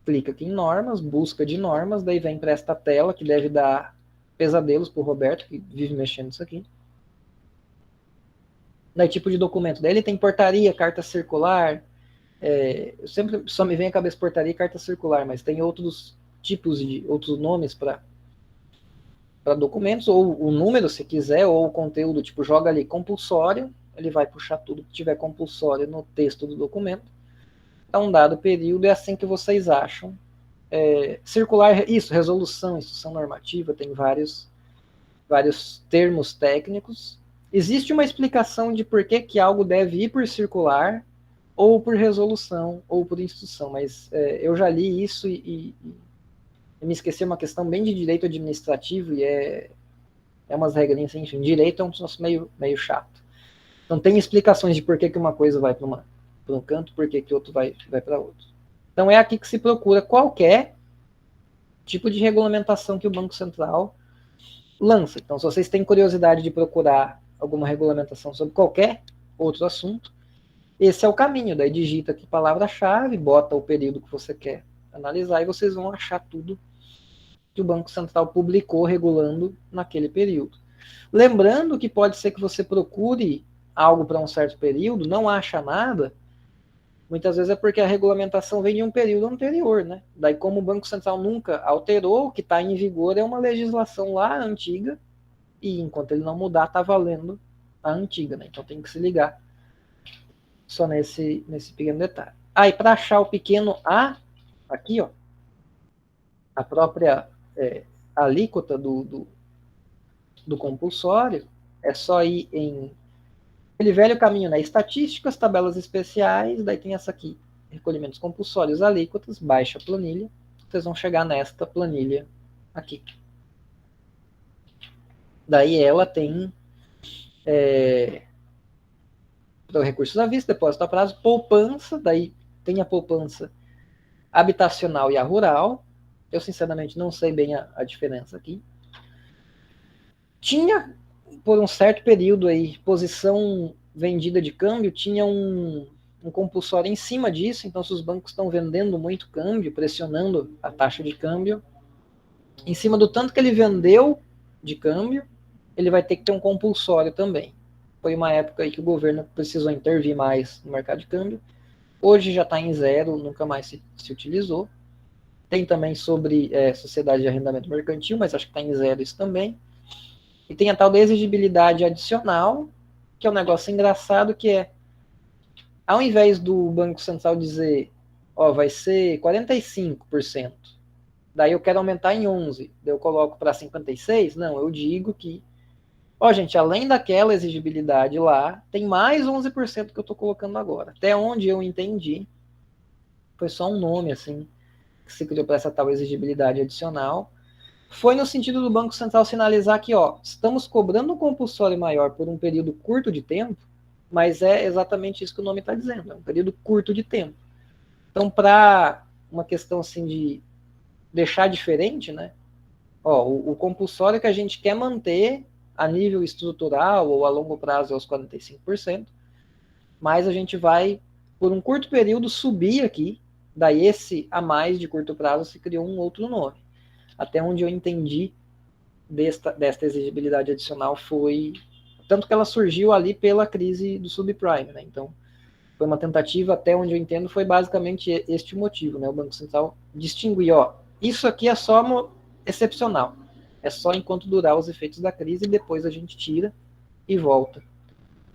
A: clica aqui em normas, busca de normas, daí vem para esta tela que deve dar pesadelos para o Roberto, que vive mexendo nisso aqui. Daí tipo de documento, daí ele tem portaria, carta circular, sempre só me vem à cabeça portaria e carta circular, mas tem outros tipos de outros nomes para documentos, ou o número se quiser, ou o conteúdo, tipo joga ali compulsório, ele vai puxar tudo que tiver compulsório no texto do documento. A um dado período, é assim que vocês acham. Circular, isso, resolução, instrução normativa, tem vários termos técnicos. Existe uma explicação de por que algo deve ir por circular, ou por resolução, ou por instrução, mas eu já li isso e me esqueci uma questão bem de direito administrativo, e é umas regrinhas, enfim, direito é um troço meio chato. Então tem explicações de por que uma coisa vai para um canto, por que outro vai para outro. Então é aqui que se procura qualquer tipo de regulamentação que o Banco Central lança. Então, se vocês têm curiosidade de procurar alguma regulamentação sobre qualquer outro assunto, esse é o caminho. Daí digita aqui palavra-chave, bota o período que você quer analisar e vocês vão achar tudo que o Banco Central publicou regulando naquele período. Lembrando que pode ser que você procure algo para um certo período, não acha nada, muitas vezes é porque a regulamentação vem de um período anterior, né? Daí, como o Banco Central nunca alterou, o que está em vigor é uma legislação lá antiga, e enquanto ele não mudar, está valendo a antiga, né? Então tem que se ligar só nesse pequeno detalhe. E para achar o pequeno A, aqui, ó, a própria alíquota do compulsório, é só ir em aquele velho caminho, né? Estatísticas, tabelas especiais, daí tem essa aqui, recolhimentos compulsórios, alíquotas, baixa planilha, vocês vão chegar nesta planilha aqui. Daí ela tem recursos à vista, depósito a prazo, poupança, daí tem a poupança habitacional e a rural. Eu, sinceramente, não sei bem a diferença aqui. Tinha, por um certo período aí, posição vendida de câmbio, tinha um compulsório em cima disso, então se os bancos estão vendendo muito câmbio, pressionando a taxa de câmbio, em cima do tanto que ele vendeu de câmbio, ele vai ter que ter um compulsório também. Foi uma época aí que o governo precisou intervir mais no mercado de câmbio. Hoje já está em zero, nunca mais se utilizou. Tem também sobre sociedade de arrendamento mercantil, mas acho que está em zero isso também. E tem a tal da exigibilidade adicional, que é um negócio engraçado, que é, ao invés do Banco Central dizer, vai ser 45%, daí eu quero aumentar em 11%, daí eu coloco para 56%, não, eu digo que, gente, além daquela exigibilidade lá, tem mais 11% que eu estou colocando agora. Até onde eu entendi, foi só um nome, assim, que se criou para essa tal exigibilidade adicional, foi no sentido do Banco Central sinalizar que, estamos cobrando um compulsório maior por um período curto de tempo, mas é exatamente isso que o nome está dizendo, é um período curto de tempo. Então, para uma questão assim de deixar diferente, né? O compulsório que a gente quer manter a nível estrutural ou a longo prazo é os 45%, mas a gente vai, por um curto período, subir aqui, daí esse a mais de curto prazo se criou um outro nome. Até onde eu entendi desta exigibilidade adicional foi, tanto que ela surgiu ali pela crise do subprime, né? Então, foi uma tentativa, até onde eu entendo, foi basicamente este o motivo, né? O Banco Central distinguir, isso aqui é só excepcional, é só enquanto durar os efeitos da crise e depois a gente tira e volta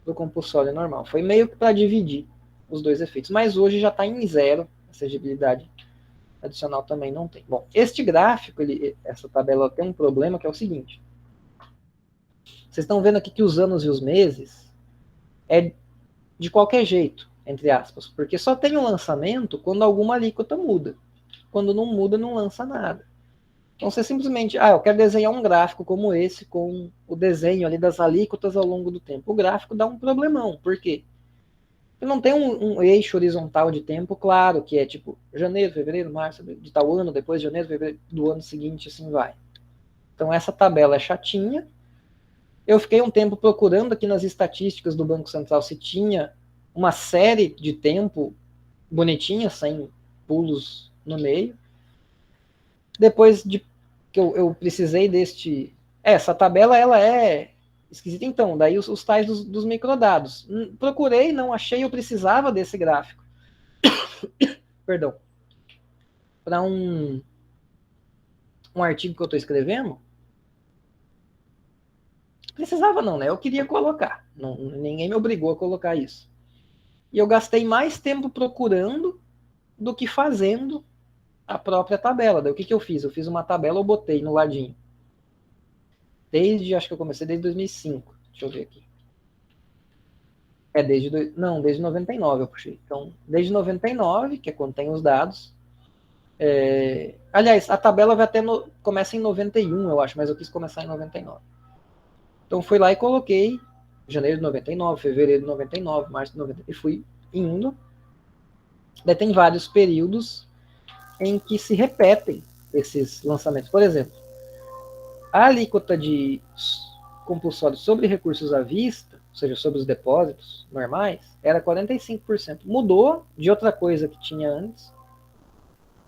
A: para o compulsório normal. Foi meio que para dividir os dois efeitos. Mas hoje já está em zero, essa elegibilidade adicional também não tem. Bom, este gráfico, essa tabela tem um problema que é o seguinte. Vocês estão vendo aqui que os anos e os meses é de qualquer jeito, entre aspas, porque só tem um lançamento quando alguma alíquota muda. Quando não muda, não lança nada. Então você simplesmente, eu quero desenhar um gráfico como esse, com o desenho ali das alíquotas ao longo do tempo. O gráfico dá um problemão, por quê? Porque não tem um eixo horizontal de tempo claro, que é tipo janeiro, fevereiro, março, de tal ano, depois de janeiro, fevereiro, do ano seguinte, assim vai. Então essa tabela é chatinha. Eu fiquei um tempo procurando aqui nas estatísticas do Banco Central se tinha uma série de tempo bonitinha, sem pulos no meio. Depois de que eu precisei deste... essa tabela, ela é esquisita. Então, daí os tais dos microdados. Procurei, não achei, eu precisava desse gráfico. Perdão. Para um artigo que eu estou escrevendo. Precisava não, né? Eu queria colocar. Não, ninguém me obrigou a colocar isso. E eu gastei mais tempo procurando do que fazendo a própria tabela. Daí o que eu fiz? Eu fiz uma tabela, eu botei no ladinho. Acho que eu comecei desde 2005. Deixa eu ver aqui. Desde 99 eu puxei. Então, desde 99, que é quando tem os dados. Aliás, a tabela vai até começa em 91, eu acho, mas eu quis começar em 99. Então, fui lá e coloquei janeiro de 99, fevereiro de 99, março de 99, e fui indo. Daí tem vários períodos em que se repetem esses lançamentos. Por exemplo, a alíquota de compulsório sobre recursos à vista, ou seja, sobre os depósitos normais, era 45%. Mudou de outra coisa que tinha antes,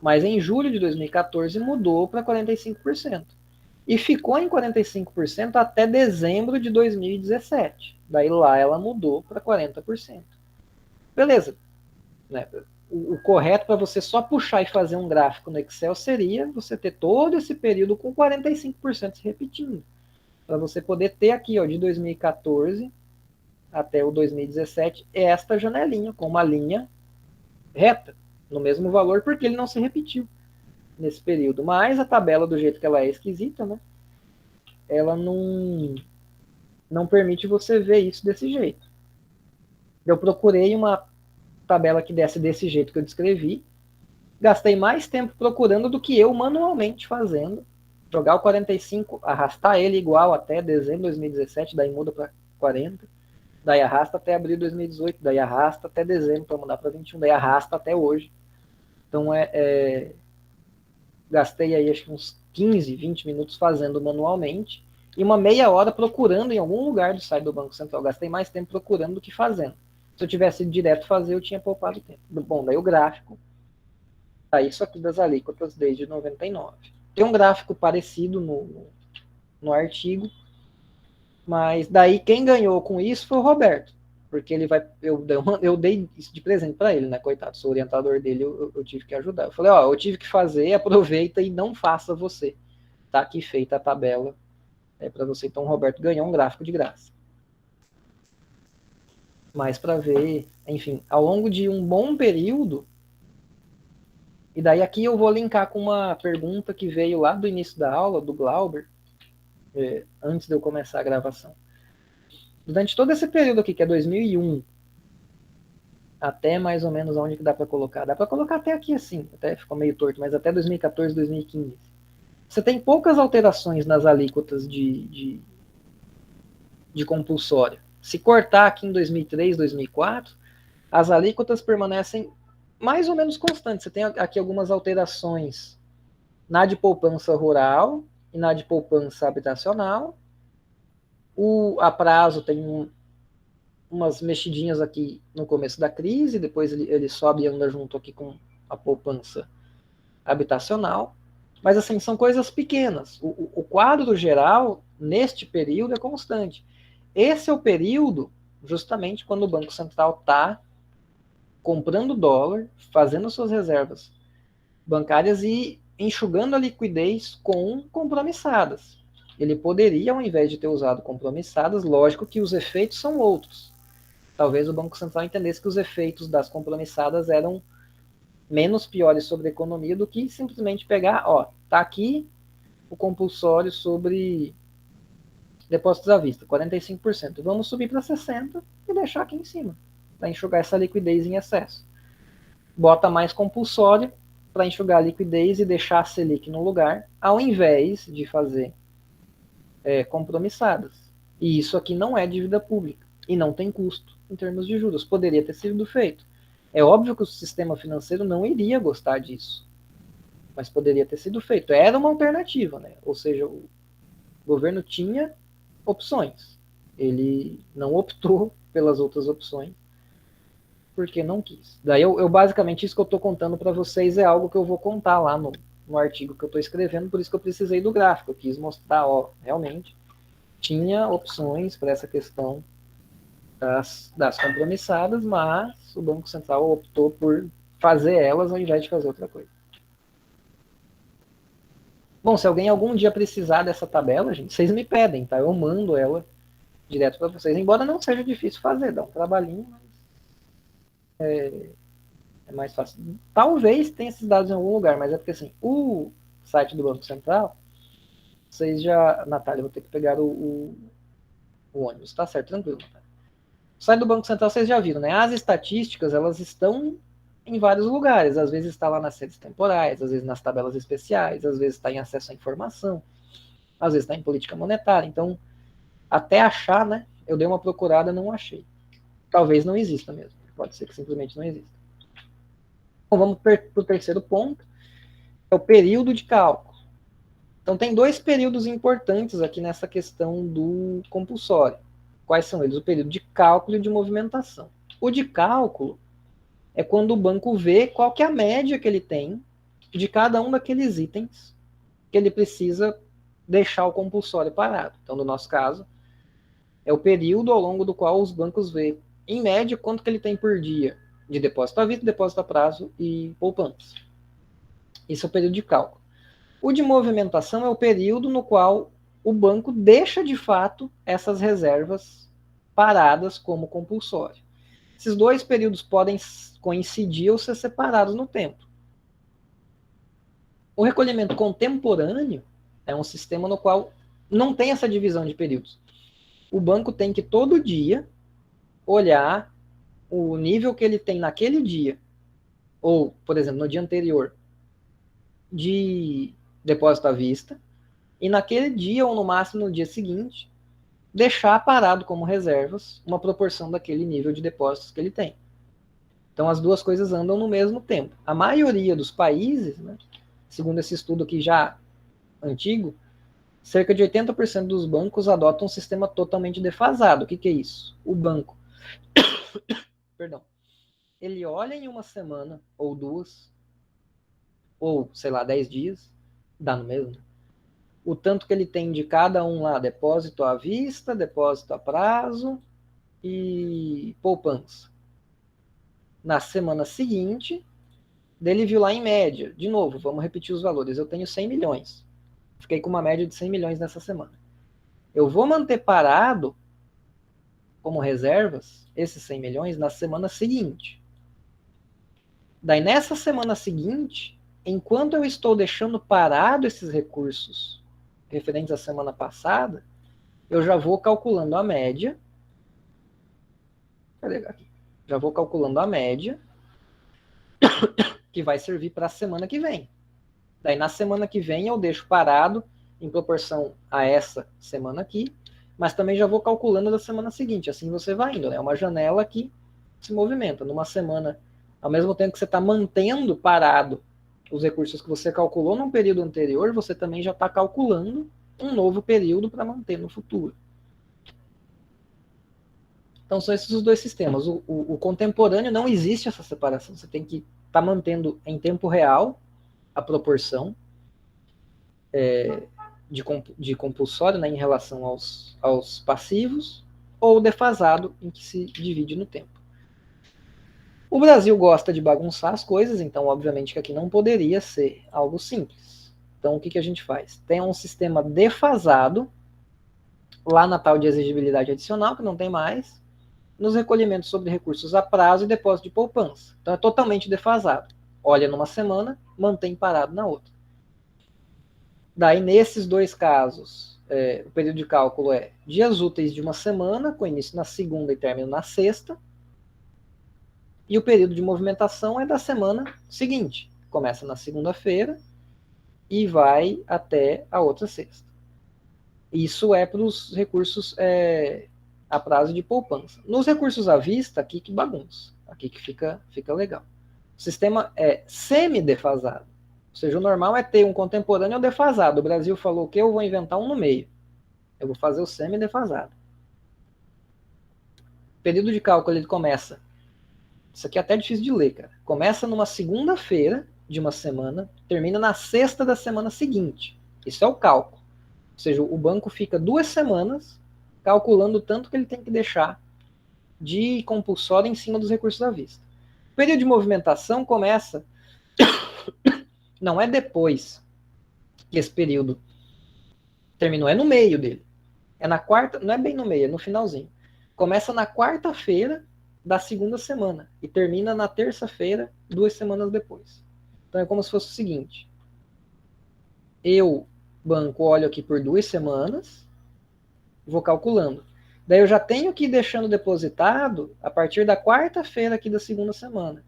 A: mas em julho de 2014 mudou para 45%. E ficou em 45% até dezembro de 2017. Daí lá ela mudou para 40%. Beleza. Né? O correto para você só puxar e fazer um gráfico no Excel seria você ter todo esse período com 45% se repetindo. Para você poder ter aqui, ó, de 2014 até o 2017, esta janelinha com uma linha reta, no mesmo valor, porque ele não se repetiu nesse período. Mas a tabela, do jeito que ela é esquisita, né? Ela não permite você ver isso desse jeito. Eu procurei uma tabela que desse desse jeito que eu descrevi, gastei mais tempo procurando do que eu manualmente fazendo, jogar o 45, arrastar ele igual até dezembro de 2017, daí muda para 40, daí arrasta até abril de 2018, daí arrasta até dezembro para mudar para 21, daí arrasta até hoje. Então gastei aí acho que uns 15, 20 minutos fazendo manualmente e uma meia hora procurando em algum lugar do site do Banco Central. Gastei mais tempo procurando do que fazendo. Se eu tivesse ido direto fazer, eu tinha poupado tempo. Bom, daí o gráfico tá isso aqui das alíquotas desde 99. Tem um gráfico parecido no artigo, mas daí quem ganhou com isso foi o Roberto, porque ele vai, eu dei isso de presente para ele, né, coitado, sou orientador dele, eu tive que ajudar. Eu falei, eu tive que fazer, aproveita e não faça você. Tá aqui feita a tabela para você. Então o Roberto ganhou um gráfico de graça. Mas para ver, enfim, ao longo de um bom período, e daí aqui eu vou linkar com uma pergunta que veio lá do início da aula, do Glauber, antes de eu começar a gravação. Durante todo esse período aqui, que é 2001, até mais ou menos onde que dá para colocar? Dá para colocar até aqui assim, até ficou meio torto, mas até 2014, 2015. Você tem poucas alterações nas alíquotas de compulsória. Se cortar aqui em 2003, 2004, as alíquotas permanecem mais ou menos constantes. Você tem aqui algumas alterações na de poupança rural e na de poupança habitacional. A prazo tem umas mexidinhas aqui no começo da crise, depois ele sobe e anda junto aqui com a poupança habitacional. Mas assim, são coisas pequenas. O quadro geral, neste período, é constante. Esse é o período, justamente, quando o Banco Central está comprando dólar, fazendo suas reservas bancárias e enxugando a liquidez com compromissadas. Ele poderia, ao invés de ter usado compromissadas, lógico que os efeitos são outros. Talvez o Banco Central entendesse que os efeitos das compromissadas eram menos piores sobre a economia do que simplesmente pegar, ó, tá aqui o compulsório sobre depósitos à vista, 45%. Vamos subir para 60% e deixar aqui em cima, para enxugar essa liquidez em excesso. Bota mais compulsório para enxugar a liquidez e deixar a Selic no lugar, ao invés de fazer compromissadas. E isso aqui não é dívida pública e não tem custo em termos de juros. Poderia ter sido feito. É óbvio que o sistema financeiro não iria gostar disso, mas poderia ter sido feito. Era uma alternativa, né? Ou seja, o governo tinha opções. Ele não optou pelas outras opções porque não quis. Daí eu basicamente isso que eu estou contando para vocês é algo que eu vou contar lá no artigo que eu estou escrevendo, por isso que eu precisei do gráfico. Eu quis mostrar, ó, realmente tinha opções para essa questão das compromissadas, mas o Banco Central optou por fazer elas ao invés de fazer outra coisa. Bom, se alguém algum dia precisar dessa tabela, gente, vocês me pedem, tá? Eu mando ela direto para vocês, embora não seja difícil fazer, dá um trabalhinho, mas é mais fácil. Talvez tenha esses dados em algum lugar, mas é porque assim, o site do Banco Central, vocês já... Natália, eu vou ter que pegar o ônibus, tá certo, tranquilo, Natália. O site do Banco Central vocês já viram, né? As estatísticas, elas estão em vários lugares. Às vezes está lá nas redes temporais, às vezes nas tabelas especiais, às vezes está em acesso à informação, às vezes está em política monetária. Então, até achar, né? Eu dei uma procurada, não achei. Talvez não exista mesmo. Pode ser que simplesmente não exista. Bom, vamos para o terceiro ponto. É o período de cálculo. Então, tem dois períodos importantes aqui nessa questão do compulsório. Quais são eles? O período de cálculo e de movimentação. O de cálculo é quando o banco vê qual que é a média que ele tem de cada um daqueles itens que ele precisa deixar o compulsório parado. Então, no nosso caso, é o período ao longo do qual os bancos vê, em média, quanto que ele tem por dia de depósito à vista, depósito a prazo e poupança. Esse é o período de cálculo. O de movimentação é o período no qual o banco deixa de fato essas reservas paradas como compulsório. Esses dois períodos podem coincidir ou ser separados no tempo. O recolhimento contemporâneo é um sistema no qual não tem essa divisão de períodos. O banco tem que todo dia olhar o nível que ele tem naquele dia, ou, por exemplo, no dia anterior, de depósito à vista, e naquele dia, ou no máximo no dia seguinte, deixar parado como reservas uma proporção daquele nível de depósitos que ele tem. Então as duas coisas andam no mesmo tempo. A maioria dos países, né, segundo esse estudo aqui já antigo, cerca de 80% dos bancos adotam um sistema totalmente defasado. O que é isso? O banco, perdão, ele olha em uma semana, ou duas, ou, sei lá, 10 dias, dá no mesmo, o tanto que ele tem de cada um lá, depósito à vista, depósito a prazo e poupança. Na semana seguinte, dele viu lá em média, de novo, vamos repetir os valores, eu tenho 100 milhões, fiquei com uma média de 100 milhões nessa semana. Eu vou manter parado como reservas esses 100 milhões na semana seguinte. Daí nessa semana seguinte, enquanto eu estou deixando parado esses recursos referentes à semana passada, eu já vou calculando a média. Já vou calculando a média que vai servir para a semana que vem. Daí na semana que vem eu deixo parado em proporção a essa semana aqui, mas também já vou calculando da semana seguinte. Assim você vai indo, né? É uma janela que se movimenta. Numa semana, ao mesmo tempo que você está mantendo parado os recursos que você calculou num período anterior, você também já está calculando um novo período para manter no futuro. Então são esses os dois sistemas. O contemporâneo não existe essa separação. Você tem que estar mantendo em tempo real a proporção de compulsório, né, em relação aos passivos, ou defasado, em que se divide no tempo. O Brasil gosta de bagunçar as coisas, então obviamente que aqui não poderia ser algo simples. Então o que a gente faz? Tem um sistema defasado, lá na tal de exigibilidade adicional, que não tem mais, nos recolhimentos sobre recursos a prazo e depósito de poupança. Então é totalmente defasado. Olha numa semana, mantém parado na outra. Daí, nesses dois casos, o período de cálculo é dias úteis de uma semana, com início na segunda e término na sexta, e o período de movimentação é da semana seguinte. Começa na segunda-feira e vai até a outra sexta. Isso é para os recursos a prazo de poupança. Nos recursos à vista, aqui que bagunça. Aqui que fica legal. O sistema é semi-defasado. Ou seja, o normal é ter um contemporâneo ou defasado. O Brasil falou que eu vou inventar um no meio. Eu vou fazer o semi-defasado. O período de cálculo ele começa. Isso aqui é até difícil de ler, cara. Começa numa segunda-feira de uma semana, termina na sexta da semana seguinte. Isso é o cálculo. Ou seja, o banco fica 2 semanas calculando o tanto que ele tem que deixar de compulsório em cima dos recursos à vista. O período de movimentação começa, não é depois que esse período terminou, é no meio dele. É na quarta, não é bem no meio, é no finalzinho. Começa na quarta-feira da segunda semana e termina na terça-feira, 2 semanas depois. Então é como se fosse o seguinte: eu, banco, olho aqui por 2 semanas, vou calculando. Daí eu já tenho que ir deixando depositado a partir da quarta-feira aqui da segunda semana.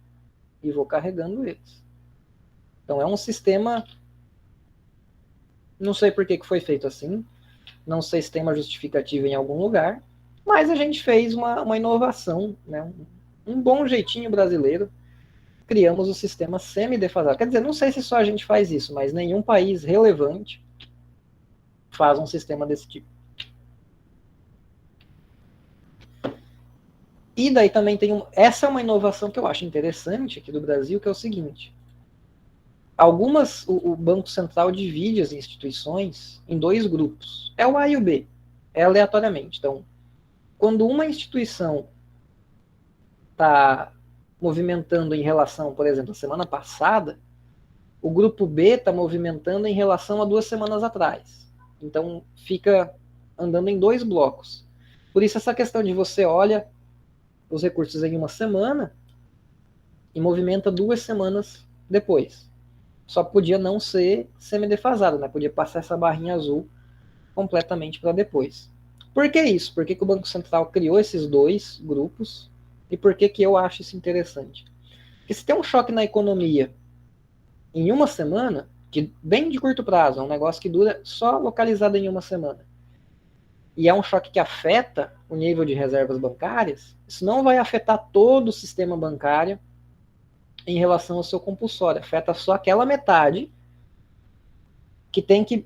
A: E vou carregando eles. Então é um sistema, não sei por que foi feito assim, não sei se tem uma justificativa em algum lugar, mas a gente fez uma inovação, né? Um bom jeitinho brasileiro. Criamos o sistema semi-defasado. Quer dizer, não sei se só a gente faz isso, mas nenhum país relevante faz um sistema desse tipo. E daí também tem essa é uma inovação que eu acho interessante aqui do Brasil, que é o seguinte: o Banco Central divide as instituições em 2 grupos. É o A e o B, é aleatoriamente. Então, quando uma instituição está movimentando em relação, por exemplo, a semana passada, o grupo B está movimentando em relação a 2 semanas atrás. Então, fica andando em 2 blocos. Por isso, essa questão de você olha os recursos em uma semana e movimenta 2 semanas depois. Só podia não ser semi-defasado, né? Podia passar essa barrinha azul completamente para depois. Por que isso? Por que o Banco Central criou esses 2 grupos? E por que eu acho isso interessante? Porque se tem um choque na economia em uma semana, que bem de curto prazo, é um negócio que dura só localizado em uma semana, e é um choque que afeta o nível de reservas bancárias, isso não vai afetar todo o sistema bancário em relação ao seu compulsório, afeta só aquela metade que tem que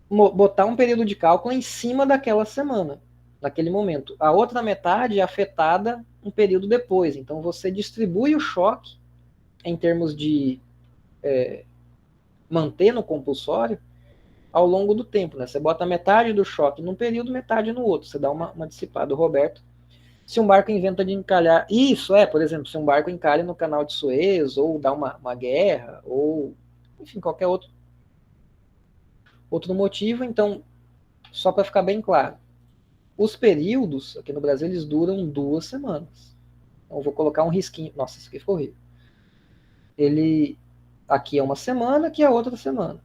A: botar um período de cálculo em cima daquela semana, naquele momento. A outra metade é afetada um período depois, então você distribui o choque em termos de manter no compulsório ao longo do tempo, né? Você bota metade do choque num período, metade no outro, você dá uma dissipada. Roberto, se um barco inventa de encalhar, isso por exemplo, se um barco encalha no canal de Suez, ou dá uma guerra, ou enfim, qualquer outro motivo, então, só para ficar bem claro, os períodos aqui no Brasil, eles duram 2 semanas. Então, eu vou colocar um risquinho, nossa, isso aqui ficou horrível. Ele, aqui é uma semana, aqui é outra semana.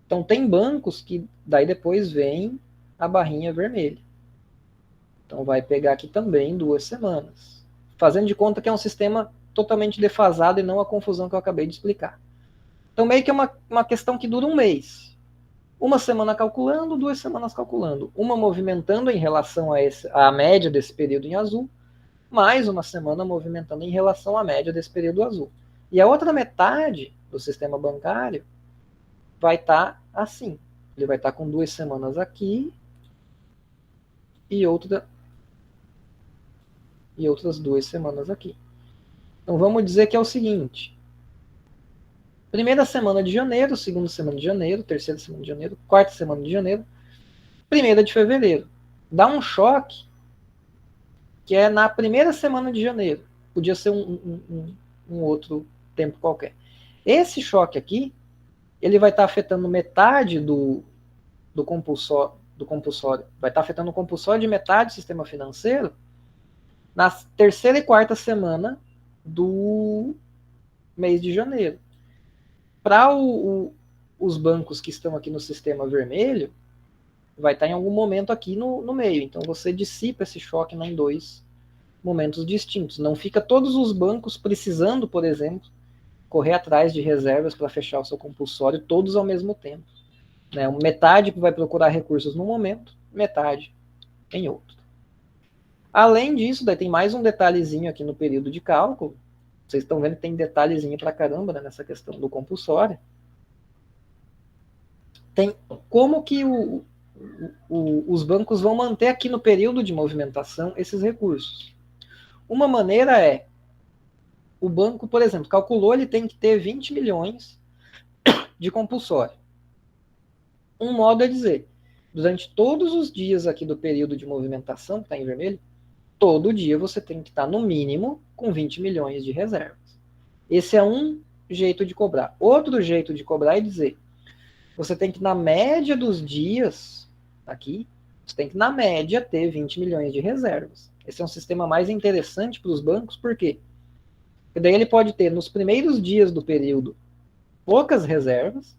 A: Então, tem bancos que daí depois vem a barrinha vermelha. Então, vai pegar aqui também 2 semanas. Fazendo de conta que é um sistema totalmente defasado e não a confusão que eu acabei de explicar. Então, meio que é uma questão que dura um mês. Uma semana calculando, 2 semanas calculando. Uma movimentando em relação à média desse período em azul, mais uma semana movimentando em relação à média desse período azul. E a outra metade do sistema bancário vai estar assim. Ele vai estar com 2 semanas aqui e outras 2 semanas aqui. Então vamos dizer que é o seguinte: primeira semana de janeiro, segunda semana de janeiro, terceira semana de janeiro, quarta semana de janeiro, primeira de fevereiro. Dá um choque que é na primeira semana de janeiro. Podia ser um outro tempo qualquer. Esse choque aqui, ele vai estar afetando metade do compulsório, vai estar afetando o compulsório de metade do sistema financeiro na terceira e quarta semana do mês de janeiro. Para os bancos que estão aqui no sistema vermelho, vai estar em algum momento aqui no meio. Então você dissipa esse choque em 2 momentos distintos. Não fica todos os bancos precisando, por exemplo, correr atrás de reservas para fechar o seu compulsório todos ao mesmo tempo. Né? Metade vai procurar recursos num momento, metade em outro. Além disso, daí tem mais um detalhezinho aqui no período de cálculo. Vocês estão vendo que tem detalhezinho pra caramba, né, nessa questão do compulsório. Tem como que os bancos vão manter aqui no período de movimentação esses recursos. Uma maneira é, o banco, por exemplo, calculou, ele tem que ter 20 milhões de compulsório. Um modo é dizer, durante todos os dias aqui do período de movimentação, que está em vermelho, todo dia você tem que estar, no mínimo, com 20 milhões de reservas. Esse é um jeito de cobrar. Outro jeito de cobrar é dizer, você tem que, na média dos dias, aqui, você tem que, na média, ter 20 milhões de reservas. Esse é um sistema mais interessante para os bancos, por quê? Porque daí ele pode ter, nos primeiros dias do período, poucas reservas,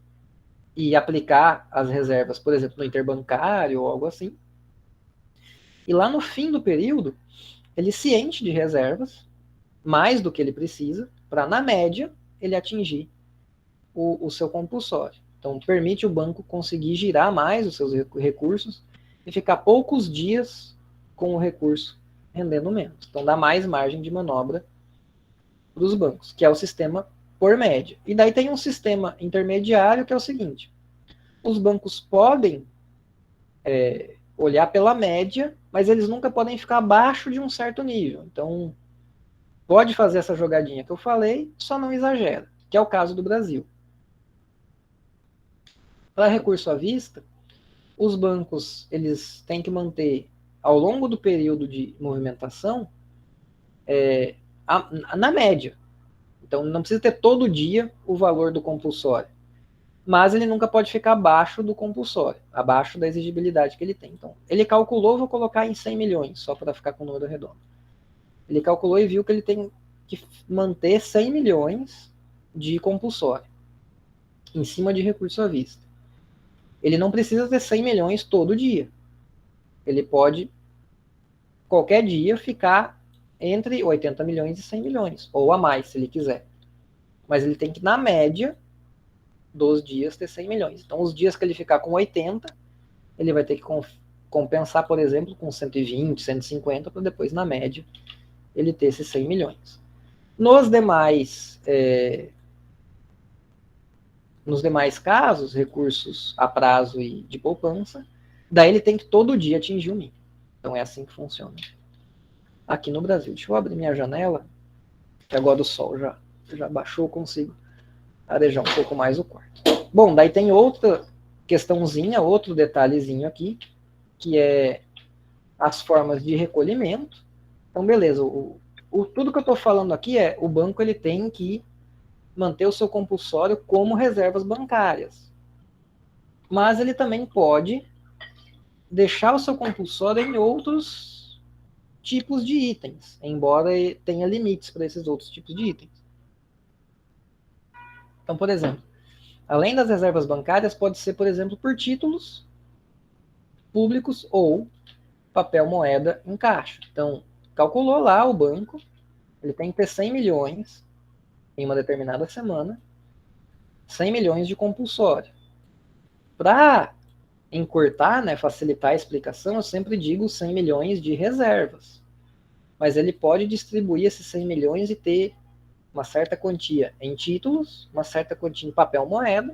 A: e aplicar as reservas, por exemplo, no interbancário ou algo assim. E lá no fim do período, ele se enche de reservas, mais do que ele precisa, para, na média, ele atingir o seu compulsório. Então, permite o banco conseguir girar mais os seus recursos e ficar poucos dias com o recurso rendendo menos. Então, dá mais margem de manobra para os bancos, que é o sistema por média. E daí tem um sistema intermediário que é o seguinte, os bancos podem olhar pela média, mas eles nunca podem ficar abaixo de um certo nível. Então, pode fazer essa jogadinha que eu falei, só não exagera, que é o caso do Brasil. Para recurso à vista, os bancos eles têm que manter, ao longo do período de movimentação, na média. Então, não precisa ter todo dia o valor do compulsório. Mas ele nunca pode ficar abaixo do compulsório, abaixo da exigibilidade que ele tem. Então, ele calculou, vou colocar em 100 milhões, só para ficar com o número redondo. Ele calculou e viu que ele tem que manter 100 milhões de compulsório, em cima de recurso à vista. Ele não precisa ter 100 milhões todo dia. Ele pode, qualquer dia, ficar entre 80 milhões e 100 milhões, ou a mais, se ele quiser. Mas ele tem que, na média dos dias, ter 100 milhões. Então, os dias que ele ficar com 80, ele vai ter que compensar, por exemplo, com 120, 150, para depois, na média, ele ter esses 100 milhões. Nos demais casos, recursos a prazo e de poupança, daí ele tem que todo dia atingir o mínimo. Então, é assim que funciona aqui no Brasil. Deixa eu abrir minha janela, que agora o sol já baixou, consigo arejar um pouco mais o quarto. Bom, daí tem outra questãozinha, outro detalhezinho aqui, que é as formas de recolhimento. Então, beleza, tudo que eu estou falando aqui é o banco ele tem que manter o seu compulsório como reservas bancárias. Mas ele também pode deixar o seu compulsório em outros tipos de itens, embora tenha limites para esses outros tipos de itens. Então, por exemplo, além das reservas bancárias, pode ser, por exemplo, por títulos públicos ou papel moeda em caixa. Então, calculou lá o banco, ele tem que ter 100 milhões em uma determinada semana, 100 milhões de compulsório. Para encurtar, né, facilitar a explicação, eu sempre digo 100 milhões de reservas. Mas ele pode distribuir esses 100 milhões e ter uma certa quantia em títulos, uma certa quantia em papel moeda,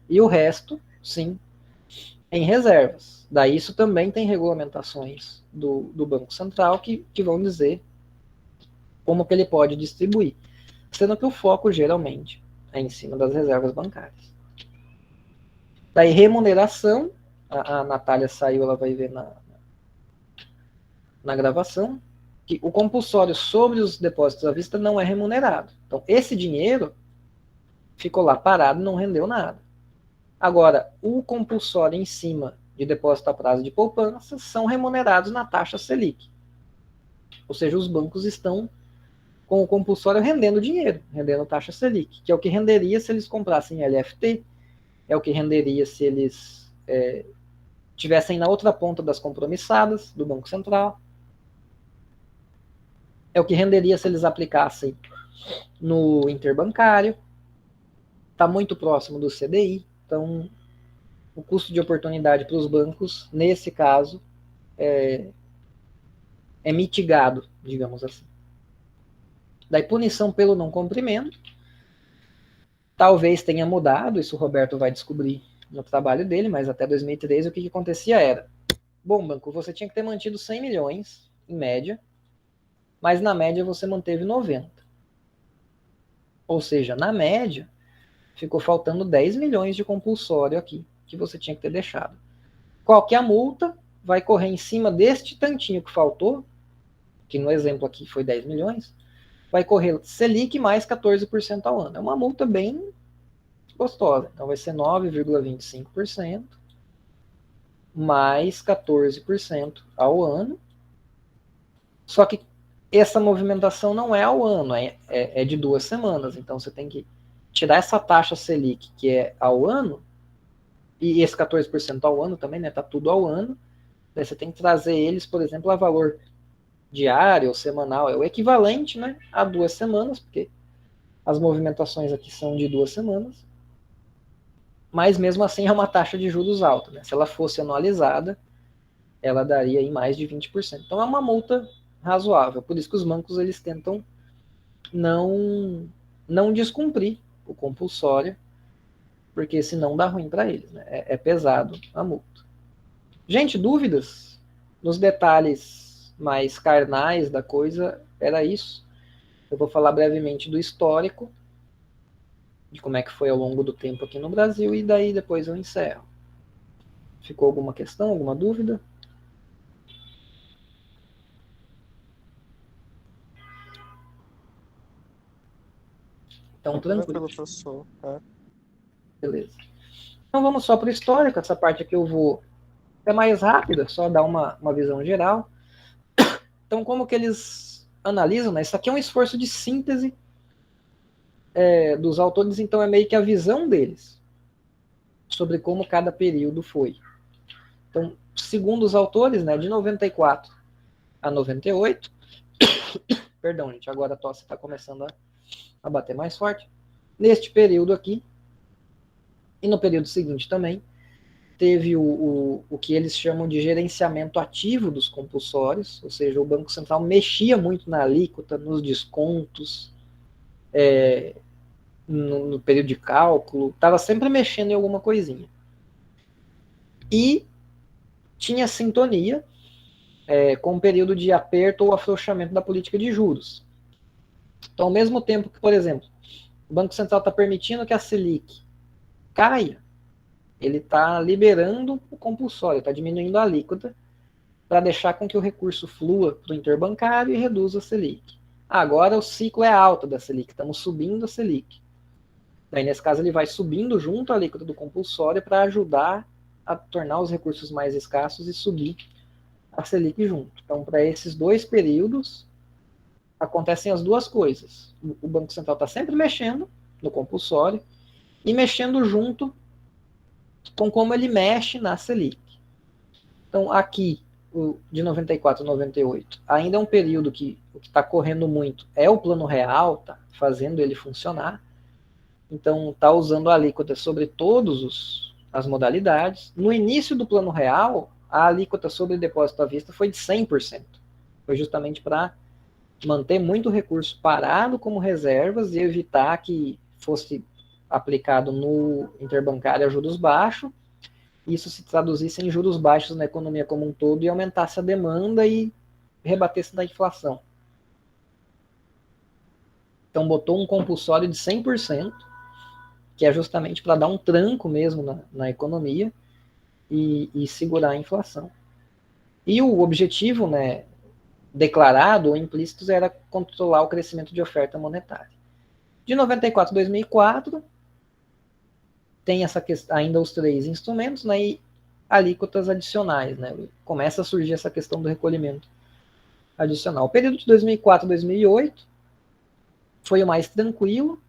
A: e o resto, sim, em reservas. Daí isso também tem regulamentações do Banco Central que vão dizer como que ele pode distribuir. Sendo que o foco, geralmente, é em cima das reservas bancárias. Daí, remuneração, a Natália saiu, ela vai ver na gravação, que o compulsório sobre os depósitos à vista não é remunerado. Então, esse dinheiro ficou lá parado, não rendeu nada. Agora, o compulsório em cima de depósito a prazo de poupança são remunerados na taxa Selic. Ou seja, os bancos estão com o compulsório rendendo dinheiro, rendendo taxa Selic, que é o que renderia se eles comprassem LFT, é o que renderia se eles tivessem na outra ponta das compromissadas do Banco Central, é o que renderia se eles aplicassem no interbancário, está muito próximo do CDI, então o custo de oportunidade para os bancos, nesse caso, é mitigado, digamos assim. Daí punição pelo não cumprimento, talvez tenha mudado, isso o Roberto vai descobrir no trabalho dele, mas até 2013 o que acontecia era, bom, banco, você tinha que ter mantido 100 milhões, em média, mas na média você manteve 90. Ou seja, na média, ficou faltando 10 milhões de compulsório aqui, que você tinha que ter deixado. Qual que é a multa? Vai correr em cima deste tantinho que faltou, que no exemplo aqui foi 10 milhões, vai correr Selic mais 14% ao ano. É uma multa bem gostosa. Então vai ser 9,25% mais 14% ao ano. Só que essa movimentação não é ao ano, é de 2 semanas. Então você tem que tirar essa taxa Selic, que é ao ano, e esse 14% ao ano também, né? Tá tudo ao ano. Daí você tem que trazer eles, por exemplo, a valor diário ou semanal. É o equivalente, né, a 2 semanas, porque as movimentações aqui são de 2 semanas. Mas mesmo assim é uma taxa de juros alta, né? Se ela fosse anualizada, ela daria aí mais de 20%. Então é uma multa razoável. Por isso que os bancos eles tentam não descumprir o compulsório, porque senão dá ruim para eles, né? É pesado a multa. Gente, dúvidas? Nos detalhes mais carnais da coisa, era isso. Eu vou falar brevemente do histórico, de como é que foi ao longo do tempo aqui no Brasil, e daí depois eu encerro. Ficou alguma questão, alguma dúvida? Então, tranquilo.
C: Professor.
A: Beleza. Então vamos só para o histórico. Essa parte aqui eu vou é mais rápida, só dar uma visão geral. Então, como que eles analisam, né? Isso aqui é um esforço de síntese dos autores, então é meio que a visão deles sobre como cada período foi. Então, segundo os autores, né, de 94 a 98, perdão, gente, agora a tosse está começando a bater mais forte. Neste período aqui, e no período seguinte também, teve o que eles chamam de gerenciamento ativo dos compulsórios, ou seja, o Banco Central mexia muito na alíquota, nos descontos, no período de cálculo, estava sempre mexendo em alguma coisinha. E tinha sintonia com o período de aperto ou afrouxamento da política de juros. Então, ao mesmo tempo que, por exemplo, o Banco Central está permitindo que a Selic caia, ele está liberando o compulsório, está diminuindo a alíquota para deixar com que o recurso flua para o interbancário e reduza a Selic. Agora o ciclo é alto da Selic, estamos subindo a Selic. Daí, nesse caso, ele vai subindo junto à alíquota do compulsório para ajudar a tornar os recursos mais escassos e subir a Selic junto. Então, para esses dois períodos, acontecem as duas coisas. O Banco Central está sempre mexendo no compulsório e mexendo junto com como ele mexe na Selic. Então, aqui, de 94 a 98, ainda é um período que o que está correndo muito é o plano real, tá fazendo ele funcionar. Então, está usando a alíquota sobre todas as modalidades. No início do plano real, a alíquota sobre depósito à vista foi de 100%. Foi justamente para manter muito recurso parado como reservas e evitar que fosse aplicado no interbancário a juros baixos, isso se traduzisse em juros baixos na economia como um todo e aumentasse a demanda e rebatesse da inflação. Então botou um compulsório de 100%, que é justamente para dar um tranco mesmo na economia e segurar a inflação. E o objetivo, né, declarado ou implícito era controlar o crescimento de oferta monetária. De 94 a 2004, tem essa questão, ainda os três instrumentos, né, e alíquotas adicionais. Né, começa a surgir essa questão do recolhimento adicional. O período de 2004 a 2008 foi o mais tranquilo,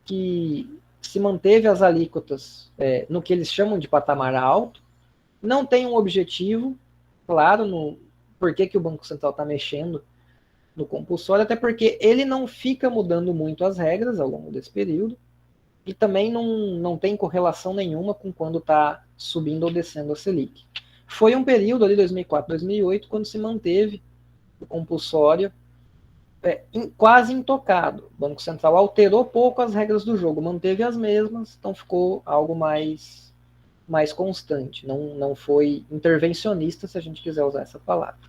A: que se manteve as alíquotas no que eles chamam de patamar alto, não tem um objetivo claro no porquê que o Banco Central está mexendo no compulsório, até porque ele não fica mudando muito as regras ao longo desse período, e também não tem correlação nenhuma com quando está subindo ou descendo a Selic. Foi um período ali, 2004, 2008, quando se manteve o compulsório quase intocado. O Banco Central alterou pouco as regras do jogo, manteve as mesmas, então ficou algo mais constante. Não foi intervencionista, se a gente quiser usar essa palavra.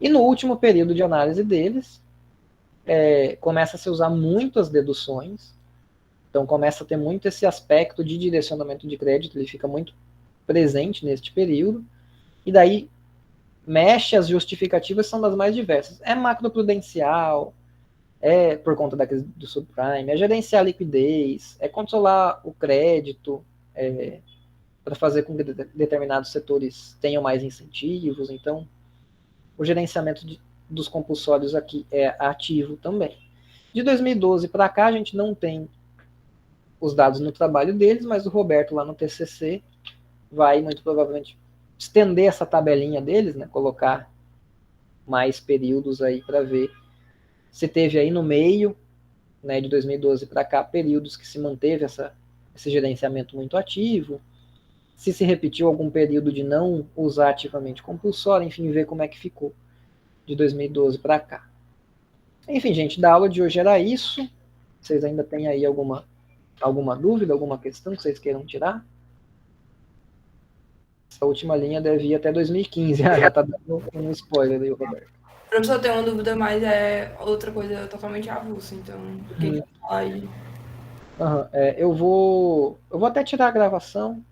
A: E no último período de análise deles, começa a se usar muito as deduções, então começa a ter muito esse aspecto de direcionamento de crédito, ele fica muito presente neste período, e daí mexe, as justificativas são das mais diversas. É macroprudencial, é por conta da crise do subprime, é gerenciar a liquidez, é controlar o crédito, para fazer com que determinados setores tenham mais incentivos. Então, o gerenciamento dos compulsórios aqui é ativo também. De 2012 para cá, a gente não tem os dados no trabalho deles, mas o Roberto lá no TCC vai muito provavelmente estender essa tabelinha deles, né, colocar mais períodos aí para ver se teve aí no meio, né, de 2012 para cá, períodos que se manteve esse gerenciamento muito ativo, se repetiu algum período de não usar ativamente compulsório, enfim, ver como é que ficou de 2012 para cá. Enfim, gente, da aula de hoje era isso. Vocês ainda têm aí alguma dúvida, alguma questão que vocês queiram tirar? Essa última linha deve ir até 2015, já está dando um spoiler aí, Roberto.
C: Professor, tem uma dúvida, mas é outra coisa totalmente avulsa, então quem quer falar aí?
A: Eu vou até tirar a gravação.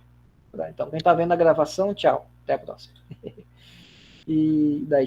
A: Então, quem está vendo a gravação, tchau. Até a próxima. E daí,